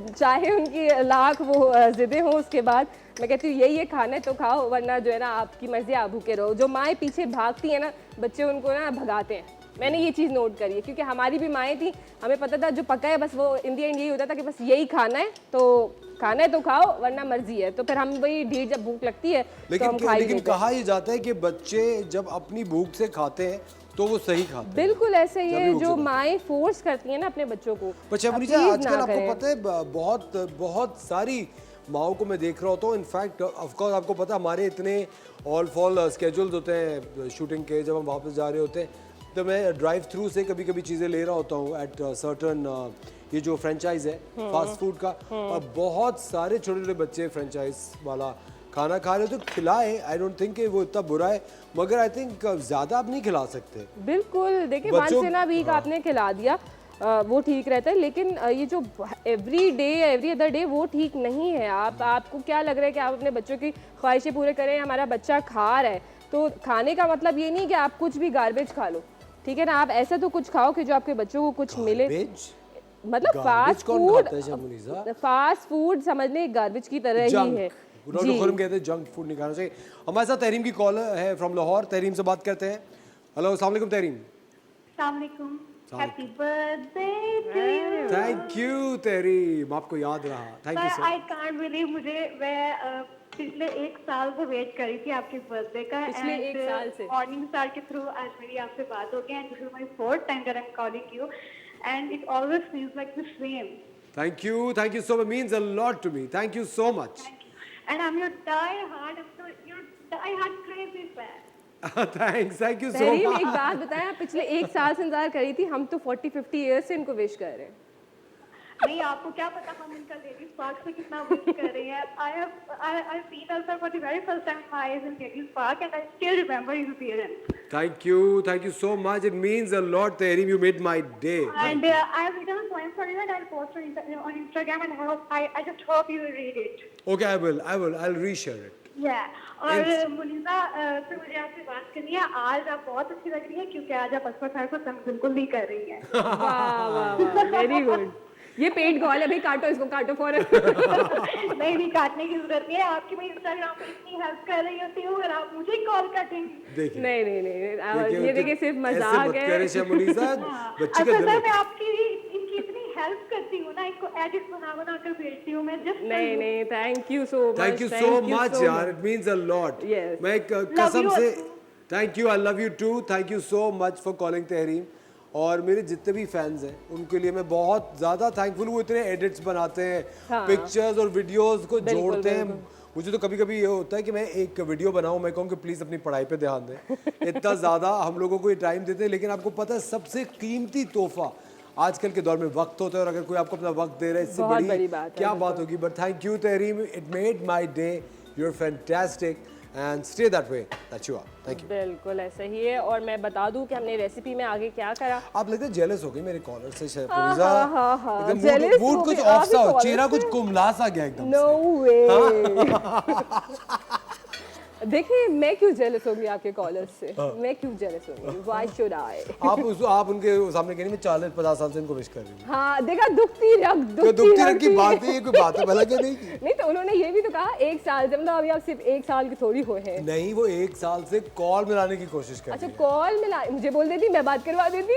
चाहे उनकी लाख वो ज़िद्दें हों, उसके बाद मैं कहती हूँ ये खाना है तो खाओ, वरना जो है ना आपकी मर्जी आप भूखे रहो। जो माएँ पीछे भागती हैं ना, बच्चे उनको ना भगाते हैं। मैंने ये चीज़ नोट करी है क्योंकि हमारी भी माएँ थी, हमें पता था जो पका है बस वो इन दी एंड यही होता था कि बस यही खाना है तो खाओ वरना मर्जी है, तो फिर हम वही ढीठ जब भूख लगती है तो हम खा ही लेकिन लेते हैं। कहा यह जाता है कि बच्चे जब अपनी भूख से खाते हैं तो वो सही खाते हैं। बिल्कुल ऐसे ही जब भी है, भूख जो से माएँ फोर्स करती हैं ना अपने बच्चों को। पर शेफ अब मुनीसा please आजकल ना आपको करें। पता है बहुत सारी माओ को मैं देख रहा होता हूँ। इनफैक्ट ऑफ कोर्स आपको पता है हमारे इतने ऑल फॉल स्केड्यूल्स होते हैं शूटिंग के, जब हम वापस जा रहे होते हैं तो मैं ड्राइव थ्रू से कभी कभी चीज़ें ले रहा होता हूँ एट सर्टन ये जो फ्रेंचाइज है फास्ट फूड का, और बहुत सारे छोटे छोटे बच्चे फ्रेंचाइज वाला खाना खा रहे हो तो खिलाए। आई डोंट थिंक वो इतना बुरा है, मगर आई थिंक ज़्यादा आप नहीं खिला सकते। बिल्कुल देखिए बच्चों- 1 in a week आपने खिला दिया वो ठीक रहता है, लेकिन ये जो every day every other day वो ठीक नहीं है। आपको क्या लग रहा है कि आप अपने बच्चों की ख्वाहिशें पूरे करें, हमारा बच्चा खा रहा है तो खाने का मतलब ये नहीं कि आप कुछ भी गार्बेज खा लो, ठीक है ना? आप ऐसा तो कुछ खाओ कि जो आपके बच्चों को कुछ मिले, Garbage? मतलब Garbage फास्ट कौन फूड, खाता है शमुनीसा? फास्ट फूड समझ लें गार्बेज की तरह ही है। डॉक्टर खुरम कहते हैं जंक फूड नहीं खाना चाहिए। हमारे साथ तहरीम की कॉल है फ्रॉम लाहौर। तहरीम से बात करते हैं। हेलो अस्सलाम वालेकुम तहरीम। अस्सलाम वालेकुम, happy birthday to you. Thank you Tehreem, आपको याद रहा, thank you sir. I can't believe, मैं पिछले 1 साल से वेट कर रही थी आपके बर्थडे का। पिछले 1 साल से? मॉर्निंग स्टार के थ्रू आज मेरी आपसे बात हो गई and this is my 4th time that I am calling you and it always feels like the same. Thank you so much, means a lot to me, thank you so much. And I am your die hard crazy fan. Thank you so Tehreem एक much. बात बताएं, आप पिछले 1 साल से इंतजार कर रही थी, हम तो 40-50 ईयर्स से इनको विश कर रहे हैं। नहीं, आपको क्या पता हम इनका लेडीज पार्क से कितना मिस कर रहे हैं. I've seen Asfar for the very first time in my eyes in ladies park, and I still remember his appearance. Thank you so much. It means a lot, Tehreem. You made my day. And I have written a poem for you, and I'll post it on Instagram, and I just hope you will read it. Okay, I will. I'll reshare it. और मुनीसा से मुझे आपसे बात करनी है. आज आप बहुत अच्छी लग रही है क्योंकि आज आप असफर साहब को तंग बिल्कुल नहीं कर रही हैं. वाह वाह वाह, वेरी गुड. ये पेट गॉल है भाई, काटो इसको, काटो फौरन. नहीं काटने की जरूरत नहीं है. आपकी मैं इंस्टाग्राम पे इतनी हेल्प कर रही होती हूँ और आप मुझे कॉल काटेंगे. देखिए नहीं, ये देखिए सिर्फ मजाक है. बच्ची का दिल मैं आपकी इनकी इतनी हेल्प करती हूँ ना, इनको एडिट बना कर भेजती हूँ मैं. जस्ट नहीं, थैंक यू सो मच यार. It means a lot. मैं कसम से thank you. I love you too. Thank you so much for calling Tehreem. और मेरे जितने भी फैंस हैं उनके लिए मैं बहुत ज़्यादा थैंकफुल हूँ. वो इतने एडिट्स बनाते हैं, पिक्चर्स और वीडियोस को जोड़ते हैं. मुझे तो कभी कभी ये होता है कि मैं एक वीडियो बनाऊं, मैं कहूँ कि प्लीज़ अपनी पढ़ाई पे ध्यान दें. इतना ज़्यादा हम लोगों को ये टाइम देते हैं. लेकिन आपको पता है सबसे कीमती तोहफा आजकल के दौर में वक्त होता है. और अगर कोई आपको अपना वक्त दे रहा है, इससे बड़ी क्या बात होगी. But thank you Tehreem. It made my day. You are fantastic and stay that way that you are. Thank you. बिल्कुल ऐसा ही है. और मैं बता दूं कि हमने रेसिपी में आगे क्या करा. आप लगता है जेलस हो गई मेरे कॉलर से. हाँ, एकदम मूड कुछ ऑफ सा हो, चेहरा कुछ कुमला सा गया एकदम. नो वे. देखिए मैं क्यों जेलस होंगी आपके कॉलर से. मैं क्यों जेलस होंगी. Why should I. आप उनके सामने कहनी मैं 40-50 साल से इनको विश कर रही हूँ. हाँ देखा, दुखती रग की बात है. ये कोई बात है भला क्या नहीं की. नहीं तो उन्होंने ये भी तो कहा 1 साल से. मतलब अभी आप सिर्फ 1 साल के थोड़ी हुए हैं. नहीं, वो 1 साल से कॉल मिलाने की कोशिश कर रही है. अच्छा कॉल मिला, मुझे बोल देती मैं बात करवा देती.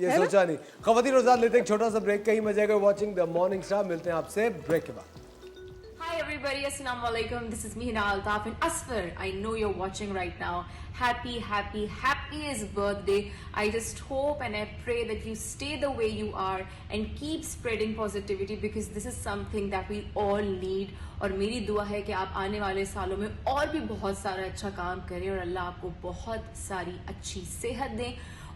ये सोचा नहीं. खवातीन और हज़रात, लेते एक छोटा सा ब्रेक. कहीं मजा आएगा वॉचिंग द मॉर्निंग स्टार. मिलते हैं आपसे ब्रेक के बाद. Hi everybody, Assalamu alaikum. This is me Hina Altaf and Asfar. I know you're watching right now. Happiest birthday. I just hope and I pray that you stay the way you are and keep spreading positivity because this is something that we all need. और मेरी दुआ है कि आप आने वाले सालों में और भी बहुत सारा अच्छा काम करें और अल्लाह आपको बहुत सारी अच्छी सेहत दें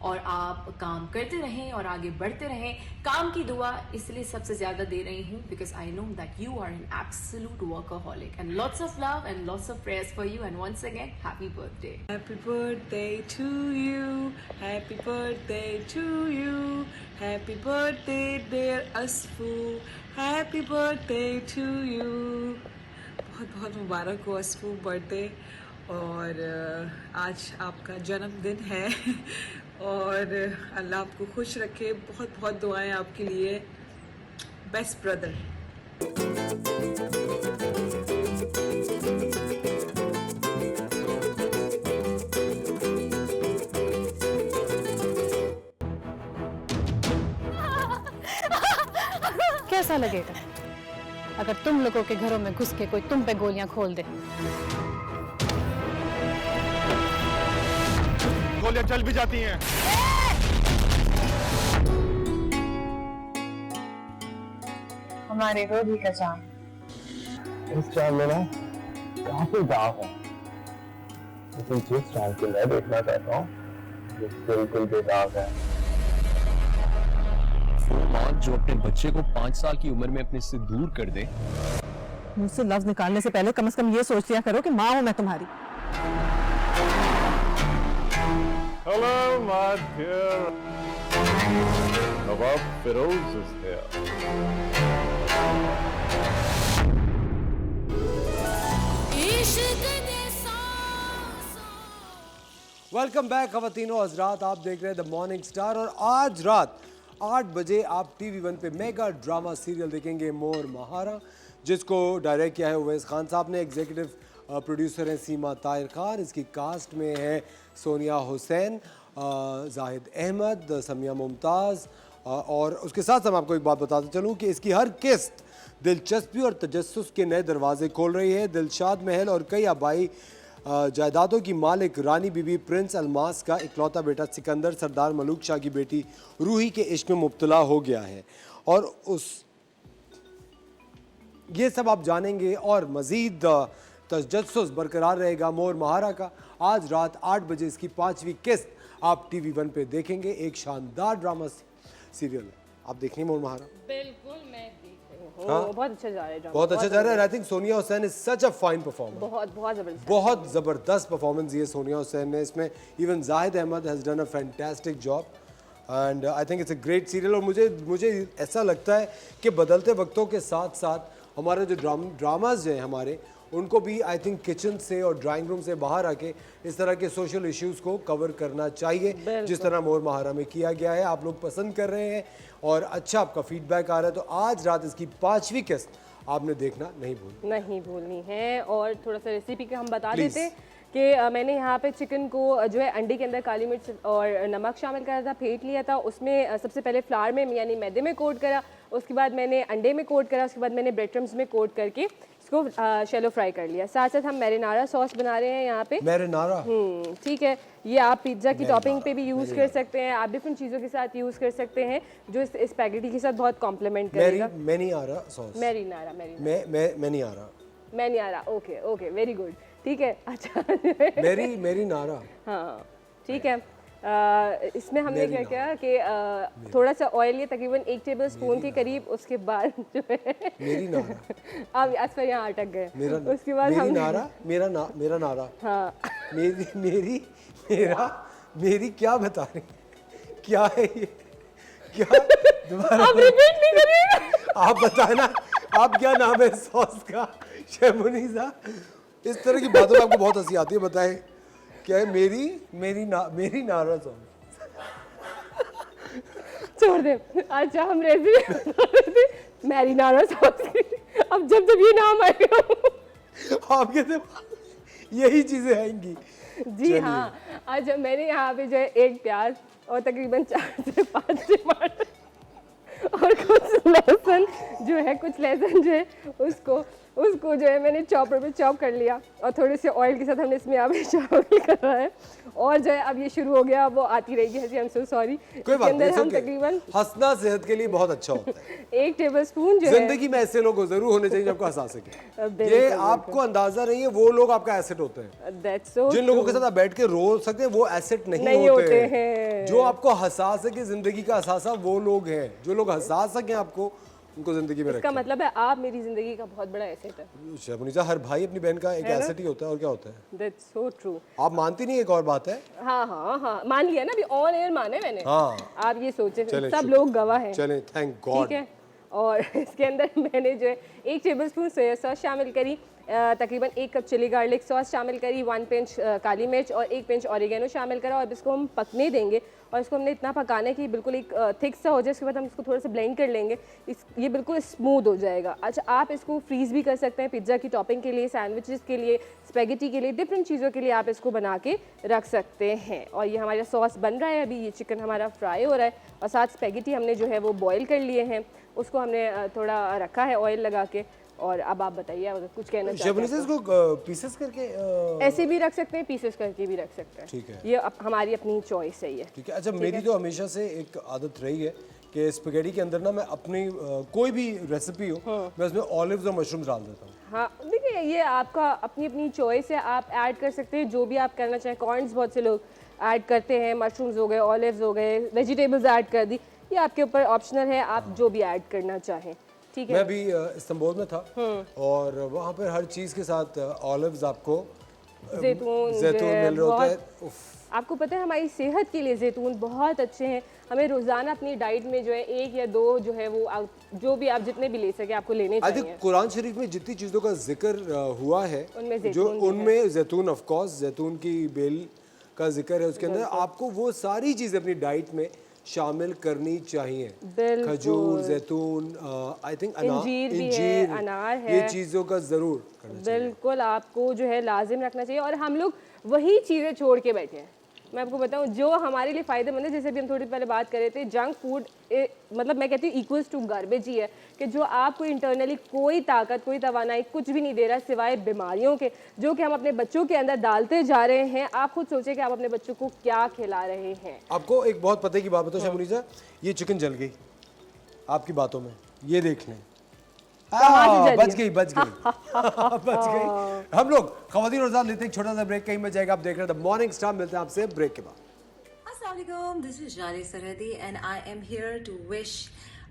और आप काम करते रहें और आगे बढ़ते रहें. काम की दुआ इसलिए सबसे ज्यादा दे रही हूँ because I know that you are an absolute workaholic and lots of love and lots of prayers for you and once again happy birthday. Happy birthday to you. Happy birthday to you. Happy birthday dear Asfu. Happy birthday to you. बहुत बहुत मुबारक हो अस्फू birthday. और आज आपका जन्मदिन है और अल्लाह आपको खुश रखे. बहुत बहुत दुआएं आपके लिए. Best brother. कैसा लगेगा अगर तुम लोगों के घरों में घुस के कोई तुम पे गोलियां खोल दे. गोलियां चल भी जाती हैं. हमारे रोबी का जान. इस चाल में ना काफी दाव है. लेकिन जिस चाल को मैं देखना चाहता हूँ वो बिल्कुल बेदाग है. माँ जो अपने बच्चे को 5 साल की उम्र में अपने से दूर कर दे. मुझसे लफ्ज निकालने से पहले कम से कम ये सोच लिया करो कि माँ हूँ मैं तुम्हारी. Hello, my dear. Nawab Feroz is here. Welcome back खवातीनो हज़रात. आप देख रहे हैं द मॉर्निंग स्टार. और आज रात 8 बजे आप TV1 पे मेगा ड्रामा सीरियल देखेंगे मोर महारा, जिसको डायरेक्ट किया है उवैस खान साहब ने. एग्जीक्यूटिव प्रोड्यूसर हैं सीमा ताहिर खान. इसकी कास्ट में है सोनिया हुसैन, जाहिद अहमद, समिया मुमताज़. और उसके साथ साथ मैं आपको एक बात बताता चलूँ कि इसकी हर किस्त दिलचस्पी और तजस्सुस के नए दरवाजे खोल रही है. दिलशाद महल और कई आबाई जायदादों की मालिक रानी बीबी प्रिंस अलमास का इकलौता बेटा सिकंदर सरदार मलूक शाह की बेटी रूही के इश्क में मुब्तला हो गया है. और ये सब आप जानेंगे और मज़ीद तजस्सुस बरकरार रहेगा मोर महारा का. आज रात 8 बजे इसकी 5वीं किस्त आप TV1 पे देखेंगे. एक शानदार ड्रामा सीरियल है. आप देख रही हैं मोर महारा? बिल्कुल मैं देख रही हूँ। हाँ? बहुत अच्छा जा रहा है ड्रामा, बहुत अच्छा जा रहा है। I think Sonia Hussain is such a fine performer. बहुत जबरदस्त परफॉर्मेंस दी है सोनिया हुसैन ने इसमें। Even Zahid Ahmed has done a fantastic job and I think it's a great serial. और मुझे ऐसा लगता है कि बदलते वक्तों के साथ साथ हमारे जो ड्रामाज हैं हमारे, उनको भी आई थिंक किचन से और ड्राइंग रूम से बाहर आके इस तरह के सोशल इश्यूज़ को कवर करना चाहिए, जिस तरह मोर महारा में किया गया है। आप लोग पसंद कर रहे हैं और अच्छा आपका फीडबैक आ रहा है, तो आज रात इसकी 5वीं किस्त आपने देखना नहीं भूलनी है। और थोड़ा सा रेसिपी का हम बता देते कि मैंने यहाँ पे चिकन को जो है अंडे के अंदर काली मिर्च और नमक शामिल करा था, फेंट लिया था। उसमें सबसे पहले फ्लावर में यानी मैदे में कोट करा, उसके बाद मैंने अंडे में कोट करा, उसके बाद मैंने ब्रेड क्रम्स में कोट करके इसको शैलो फ्राई कर लिया। साथ साथ हम मैरिनारा सॉस बना रहे हैं यहाँ पे। मैरिनारा ठीक है, ये आप पिज्ज़ा की टॉपिंग पे भी यूज़ कर सकते हैं, आप डिफरेंट चीज़ों के साथ यूज़ कर सकते हैं, जो इस स्पैगेटी के साथ बहुत कॉम्प्लीमेंट करेगा। Marinara sauce, marinara, okay, very good, ठीक है। अच्छा मैरिनारा, हाँ ठीक है। इसमें हमने क्या किया कि थोड़ा सा ऑयल लिया, तकरीबन 1 टेबल स्पून के करीब। उसके बाद जो है अब आज पर यहाँ अटक गए। उसके बाद मेरा नारा, हाँ मेरी क्या बता रही, क्या है ये, क्या आप रिपीट नहीं करिएगा। आप बताए ना, आप क्या नाम है सॉस का शैमुनीसा? इस तरह की बातों में आपको बहुत हंसी आती है। बताएं क्या है? मेरी नारा सॉस। छोड़ दे। अच्छा हम रेसिपी मैरिनारा सॉस की। अब जब ये नाम आएगा आपके दिमाग यही चीजें आएंगी। जी हाँ। आज मैंने यहाँ पे जो है 1 प्याज और तकरीबन 4 से 5 टमाटर और कुछ लहसुन जो है उसको जो है मैंने चॉपर पे चॉप कर लिया और थोड़े से ऑयल के साथ हमने इसमें अब शामिल कर रहा है। और जो है अब ये शुरू हो गया, वो आती रहेगी हंसी। I am so sorry. कोई बात नहीं, हम तकरीबन हंसना सेहत के लिए बहुत अच्छा होता है। 1 टेबल स्पून जो जिंदगी में ऐसे लोग जरूर होने चाहिए जो आपको हंसा सके। ये आपको अंदाजा नहीं है, वो लोग आपका एसेट होते हैं। जिन लोगों के साथ आप बैठ के रो सकते हैं वो एसेट नहीं होते हैं। जो आपको हंसा सके, जिंदगी का असासा वो लोग हैं। जो लोग हंसा सके आपको, उनको जिंदगी में इसका मतलब है आप मेरी जिंदगी का बहुत बड़ा एसेट है। शैमुनीसा, हर भाई अपनी बहन का एक एसेट ही होता है, और क्या होता है। That's so true। आप मानती नहीं, एक और बात है। हाँ मान लिया ना, अभी ऑन एयर माने मैंने। हाँ आप ये सोचे, सब लोग गवाह हैं। चलें, थैंक गॉड। ठीक है। और इसके अंदर मैंने जो है 1 टेबल स्पून सोया सॉस शामिल करी, तकरीबन 1 कप चिली गार्लिक सॉस शामिल करी, 1 पिंच काली मिर्च और 1 पिंच ऑरिगेनो शामिल करा। और इसको हम पकने देंगे और इसको हमने इतना पकाना है कि बिल्कुल एक थिक सा हो जाए। उसके बाद हम इसको थोड़ा सा ब्लेंड कर लेंगे, ये बिल्कुल स्मूथ हो जाएगा। अच्छा, आप इसको फ्रीज़ भी कर सकते हैं पिज्ज़ा की टॉपिंग के लिए, सैंडविचेस के लिए, स्पेगेटी के लिए, डिफरेंट चीज़ों के लिए आप इसको बना के रख सकते हैं। और ये हमारा सॉस बन रहा है, अभी ये चिकन हमारा फ्राई हो रहा है और साथ स्पेगेटी हमने जो है वो बॉयल कर लिए हैं, उसको हमने थोड़ा रखा है ऑयल लगा के। और अब आप बताइए अगर कुछ कहना चाहते हैं। इसको पीसेस करके ऐसे भी रख सकते हैं, पीसेस करके भी रख सकते हैं। ठीक है, ये हमारी अपनी चॉइस है। ठीक है। अच्छा, मेरी तो हमेशा से एक आदत रही है कि स्पैगेटी के अंदर ना मैं अपनी कोई भी रेसिपी हो, मैं उसमें ऑलिव्स और मशरूम डाल देता हूँ। हाँ देखिए, ये आपका अपनी चॉइस है, आप ऐड कर सकते हैं जो भी आप करना चाहें। कॉर्न्स बहुत से लोग ऐड करते हैं, मशरूम्स हो गए, ऑलिव्स हो गए, वेजिटेबल्स ऐड कर दी, ये आपके ऊपर ऑप्शनल है, आप जो भी ऐड करना चाहें। ठीक है। मैं भी इस्तांबुल में था और वहाँ पर हर चीज़ के साथ ऑलिव्स आपको जैतून मिल रहे होते हैं। आपको पता है हमारी सेहत के लिए जैतून बहुत अच्छे हैं। हमें रोजाना अपनी डाइट में जो है 1 या 2 जो है वो जो भी आप जितने भी ले सके आपको लेने चाहिए। कुरान शरीफ में जितनी चीज़ों का जिक्र हुआ है, उनमें जैतून, ऑफ कोर्स जैतून की बेल का जिक्र है उसके अंदर। आपको वो सारी चीज़ें अपनी डाइट में शामिल करनी चाहिए। खजूर, जैतून, आई थिंक इंजीर, अनार है, ये चीज़ों का ज़रूर करना चाहिए। बिल्कुल आपको जो है लाजिम रखना चाहिए। और हम लोग वही चीज़ें छोड़ के बैठे हैं। मैं आपको बताऊं जो हमारे लिए फ़ायदेमंद है, जैसे भी हम थोड़ी पहले बात कर रहे थे, जंक फूड मतलब मैं कहती हूँ इक्वल्स टू गार्बेज ही है, कि जो आपको इंटरनली कोई ताकत, कोई तवानाई कुछ भी नहीं दे रहा सिवाय बीमारियों के, जो कि हम अपने बच्चों के अंदर डालते जा रहे हैं। आप खुद सोचें कि आप अपने बच्चों को क्या खिला रहे हैं। आपको एक बहुत पते की बात बताओ शैमुनीसा, ये चिकन जल गई आपकी बातों में, ये देख लें। बच गई बच गई। हम लोग खवातीन और लेते हैं एक छोटा सा ब्रेक, कहीं में जाएगा। आप देख रहे हैं द मॉर्निंग स्टार, मिलते हैं आपसे ब्रेक के बाद। Assalamualaikum, this is Jari Sarhadi and I am here to wish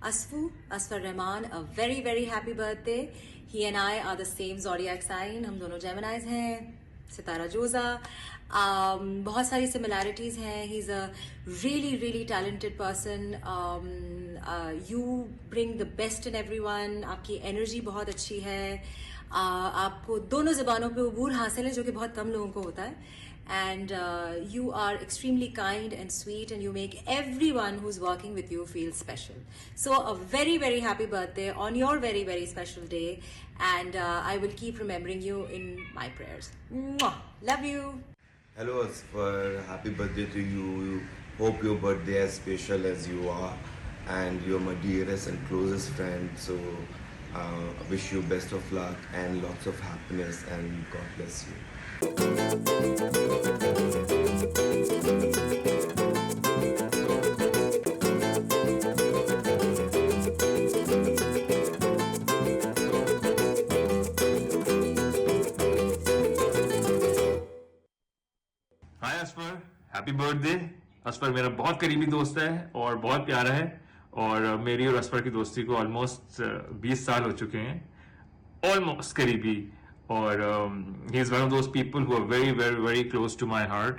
Asfar Rahman, a very very happy birthday. He and I are the same zodiac sign. हम दोनों Geminis हैं. सितारा जोजा. बहुत सारी similarities हैं. He's a really talented person. You bring the best in everyone. आपकी energy बहुत अच्छी है. आपको दोनों ज़बानों पे उबूर हासिल है जो कि बहुत कम लोगों को होता है. And you are extremely kind and sweet, and you make everyone who's working with you feel special. So a very very happy birthday on your very very special day, and I will keep remembering you in my prayers. Mwah! Love you. Hello Asfar, happy birthday to you. Hope your birthday as special as you are, and you're my dearest and closest friend. So I wish you best of luck and lots of happiness, and God bless you. Hi Asfar, happy birthday. Asfar मेरा बहुत करीबी दोस्त है और बहुत प्यारा है, और मेरी और अस्फर की दोस्ती को ऑलमोस्ट 20 साल हो चुके हैं, ऑलमोस्ट करीबी। और he is one of those people who are very very very close to my heart.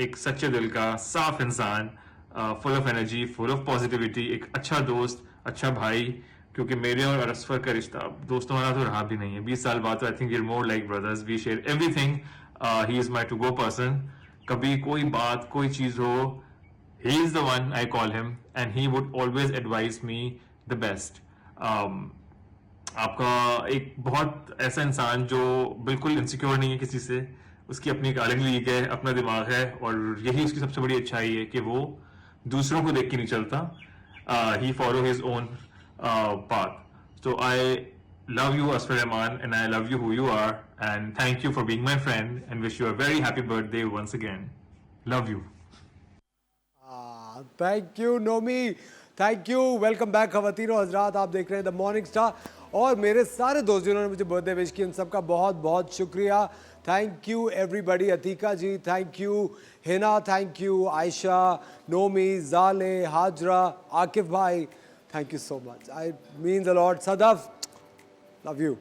एक सच्चे दिल का साफ इंसान, full of energy, full of positivity, एक अच्छा दोस्त, अच्छा भाई, क्योंकि मेरे और अस्फर का रिश्ता दोस्तों वाला तो रहा भी नहीं है। 20 साल बाद तो I think we are more like brothers, we share everything. He is my to go person. कभी कोई बात, कोई चीज़ हो, he is the one I call him, and he would always advise me the best. आपका एक बहुत ऐसा इंसान जो बिल्कुल इनसिक्योर नहीं है किसी से, उसकी अपनी एक अलग लीग है, अपना दिमाग है, और यही उसकी सबसे बड़ी अच्छाई है कि वो दूसरों को देख के नहीं चलता. He follow his own path. So I love you, Asfar Rahman, and I love you who you are, and thank you for being my friend, and wish you a very happy birthday once again. Love you. Thank you Nomi, thank you. Welcome back खवातीनो हजरात, आप देख रहे हैं the morning star, और मेरे सारे दोस्त जिन्होंने मुझे बर्थडे विश की उन सबका बहुत बहुत शुक्रिया। Thank you everybody. Atika ji thank you, Hina thank you, Ayesha, Nomi, Jale, Hajra, Akif भाई thank you so much, I means a lot. Sadaf love you.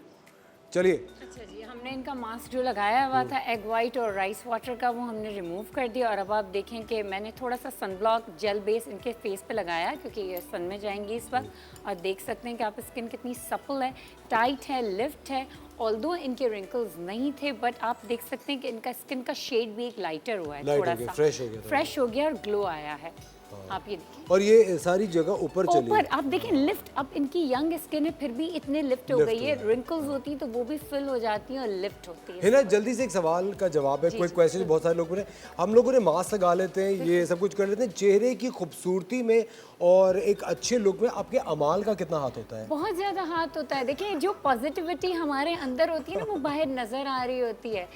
चलिए, अच्छा जी, हमने इनका मास्क जो लगाया हुआ था एग वाइट और राइस वाटर का, वो हमने रिमूव कर दिया, और अब आप देखें कि मैंने थोड़ा सा सनब्लॉक जेल बेस इनके फेस पे लगाया क्योंकि ये सन में जाएंगी इस वक्त, और देख सकते हैं कि आप स्किन कितनी सपल है, टाइट है, लिफ्ट है। ऑल्दो इनके रिंकल्स नहीं थे, बट आप देख सकते हैं कि इनका स्किन का शेड भी एक लाइटर हुआ है, थोड़ा सा फ्रेश हो गया और ग्लो आया है। आप ये देखिए, और ये सारी जगह ऊपर चली, ऊपर आप देखें लिफ्ट। अब इनकी यंग स्किन है फिर भी इतने लिफ्ट हो गई है, रिंकल्स होती हैं तो वो भी फिल हो जाती हैं और लिफ्ट होती है। ना जल्दी से एक सवाल का जवाब है, कोई क्वेश्चन बहुत सारे लोगों ने, हम लोगों ने मास्क लगा लेते हैं, ये सब कुछ कर लेते हैं, चेहरे की खूबसूरती में और एक अच्छे लुक में आपके अमाल का कितना हाथ होता है? बहुत ज्यादा हाथ होता है। देखिए, जो पॉजिटिविटी हमारे अंदर होती है ना, वो बाहर नजर आ रही होती है।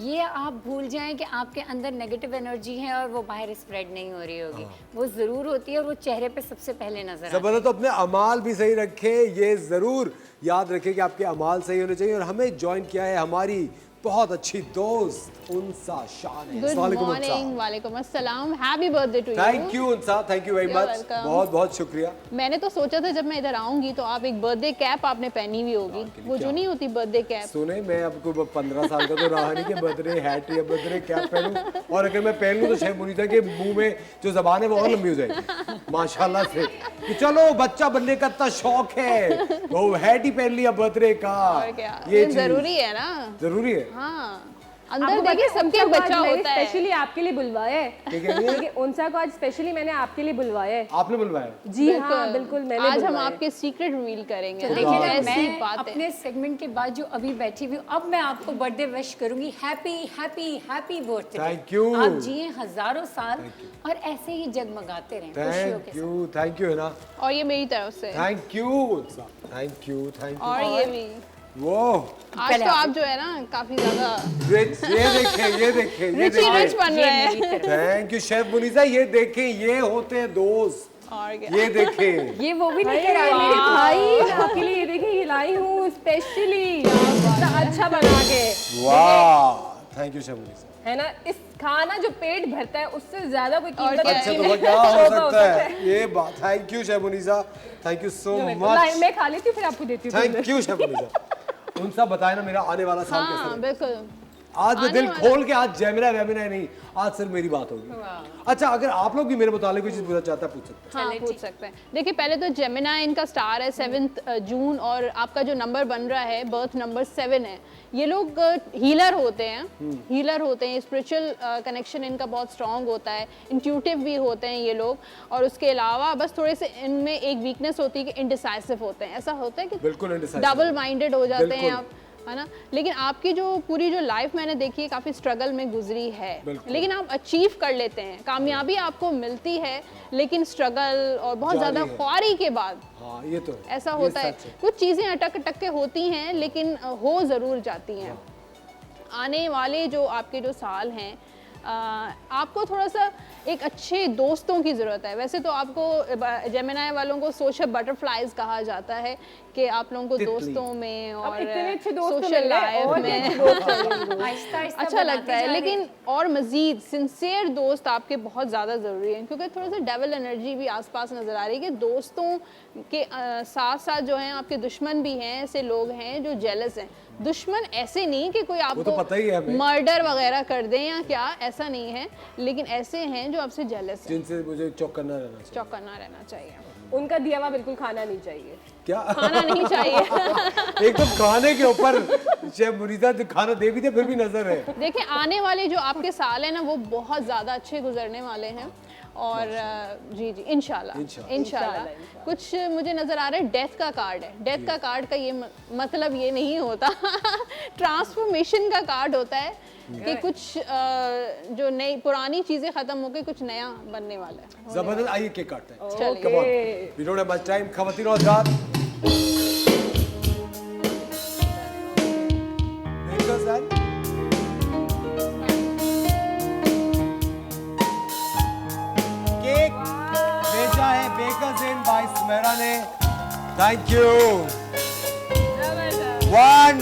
ये आप भूल जाएं कि आपके अंदर नेगेटिव एनर्जी है और वो बाहर स्प्रेड नहीं हो रही होगी, वो जरूर होती है और वो चेहरे पे सबसे पहले नजर आती है। तो अपने अमाल भी सही रखें, ये जरूर याद रखें कि आपके अमाल सही होने चाहिए। और हमें ज्वाइन किया है हमारी बहुत अच्छी दोस्त उनसा शान है। गुड मॉर्निंग, वालेकुम अस्सलाम, happy birthday to you. Thank you Unsa, thank you very much, बहुत बहुत शुक्रिया। मैंने तो सोचा था जब मैं इधर आऊंगी तो आप एक बर्थडे कैप आपने पहनी हुई होगी, वो जो नहीं होती बर्थडे कैप। सुने, मैं आपको 15 साल का तो रहा नहीं कि बर्थडे हैट या बर्थडे कैप पहनूं, और अगर मैं पहन लूं तो शेख मुनीसा के मुंह में जो जबान है वो और लंबी हो जाएगी माशाल्लाह से। कि चलो बच्चा बनने का इतना शौक है, वो हैट ही पहन लिया बर्थडे का, ये जरूरी है ना, जरूरी है। हाँ, अंदर देखिए सबके बच्चा होता है। स्पेशली आपके लिए बुलवाया है, उनसा को आज स्पेशली मैंने आपके लिए बुलवाया है। आपने बुलवाया? जी हाँ, बिल्कुल मैंने। आज हम आपके सीक्रेट रिवील करेंगे। देखिए, मैं अपने सेगमेंट के बाद जो अभी बैठी हुई हूँ, अब मैं आपको बर्थडे विश करूंगी। Happy happy happy birthday. Thank you. आप जिए हजारों साल और ऐसे ही जगमगाते रहें खुशियों के साथ। थैंक यू है ना, और ये मेरी तरफ से thank you, thank you, thank you. और ये भी वो आज तो आप जो है ना काफी ज्यादा रिच, ये देखें, ये देखें, ये रिच बन रहे हैं। थैंक यू शेफ मुनीसा, ये देखें, ये होते हैं दोस्त, ये देखें, ये वो भी लेकर आई मेरे भाई आपके लिए, ये देखिए ये लाई हूँ स्पेशली अच्छा बना के। वाह, थैंक यू शर्मिला। है ना, इस खाना जो पेट भरता है उससे ज्यादा कोई कीमत अच्छा तो वो क्या हो सकता है, ये बात। Thank you Sharmila, thank you so much. मैं खा लेती हूँ फिर आपको देती हूँ। Thank you Sharmila. उन सब बताए ना मेरा आने वाला साल कैसा हाँ बिल्कुल। आज मैं दिल खोल के, आज जैमिना वेमिना नहीं, आज सिर्फ मेरी बात होगी। अच्छा, अगर आप लोग भी मेरे मुतालिक कोई चीज़ पूछना चाहते हैं पूछ सकते हैं। हाँ पूछ सकते हैं। देखिए पहले तो जेमिनाई इनका स्टार है 7 जून, और आपका जो नंबर बन रहा है बर्थ नंबर 7 है। ये लोग हीलर होते हैं, हीलर होते हैं, स्पिरिचुअल कनेक्शन इनका बहुत स्ट्रांग होता है, इंट्यूटिव भी होते हैं ये लोग। और उसके अलावा बस थोड़े से इनमें एक वीकनेस होती है कि इनडिसाइसिव होते हैं। ऐसा होता है कि बिल्कुल डबल माइंडेड हो जाते हैं आप, है ना। लेकिन आपकी जो पूरी जो लाइफ मैंने देखी है काफ़ी स्ट्रगल में गुजरी है, लेकिन आप अचीव कर लेते हैं, कामयाबी आपको मिलती है, लेकिन स्ट्रगल और बहुत ज़्यादा ख्वारी के बाद हाँ, ये तो ऐसा होता है। कुछ चीज़ें अटक अटक के होती हैं, लेकिन हो ज़रूर जाती हैं। आने वाले जो आपके जो साल हैं, आपको थोड़ा सा एक अच्छे दोस्तों की ज़रूरत है। वैसे तो आपको जेमिनाई वालों को सोशल बटरफ्लाइज कहा जाता है कि आप लोगों को दोस्तों में और सोशल लाइफ में अच्छा लगता है, लेकिन और मज़ीद सिंसियर दोस्त आपके बहुत ज़्यादा ज़रूरी हैं, क्योंकि थोड़ा सा डेविल एनर्जी भी आसपास नज़र आ रही है कि दोस्तों के साथ साथ जो हैं आपके दुश्मन भी हैं, ऐसे लोग हैं जो जेलस हैं। दुश्मन ऐसे नहीं कि कोई आपको मर्डर वगैरह कर दें या क्या, ऐसा नहीं है, लेकिन ऐसे हैं जो आपसे जेलस हैं, जिनसे मुझे चौकन्ना रहना चाहिए। चौकन्ना रहना चाहिए। उनका दिया हुआ बिल्कुल खाना नहीं चाहिए। क्या खाना नहीं चाहिए। एक तो खाने के ऊपर शेफ मुनीसा खाना दे भी दे फिर भी नजर है। देखिए आने वाले जो आपके साल है ना वो बहुत ज़्यादा अच्छे गुजरने वाले हैं, और जी जी इंशाल्लाह। कुछ मुझे नज़र आ रहा है डेथ का कार्ड है। डेथ का कार्ड का ये मतलब ये नहीं होता ट्रांसफॉर्मेशन का कार्ड होता है कि कुछ जो नई पुरानी चीज़ें ख़त्म होकर कुछ नया बनने वाला है। जबरदस्त। आइए केक काटते हैं। चलिए। Come on. We don't have much time. ख़वातीन और हज़रात, केक भेजा है बेकर्स इन बाय सुमेरा ने। Thank you. 1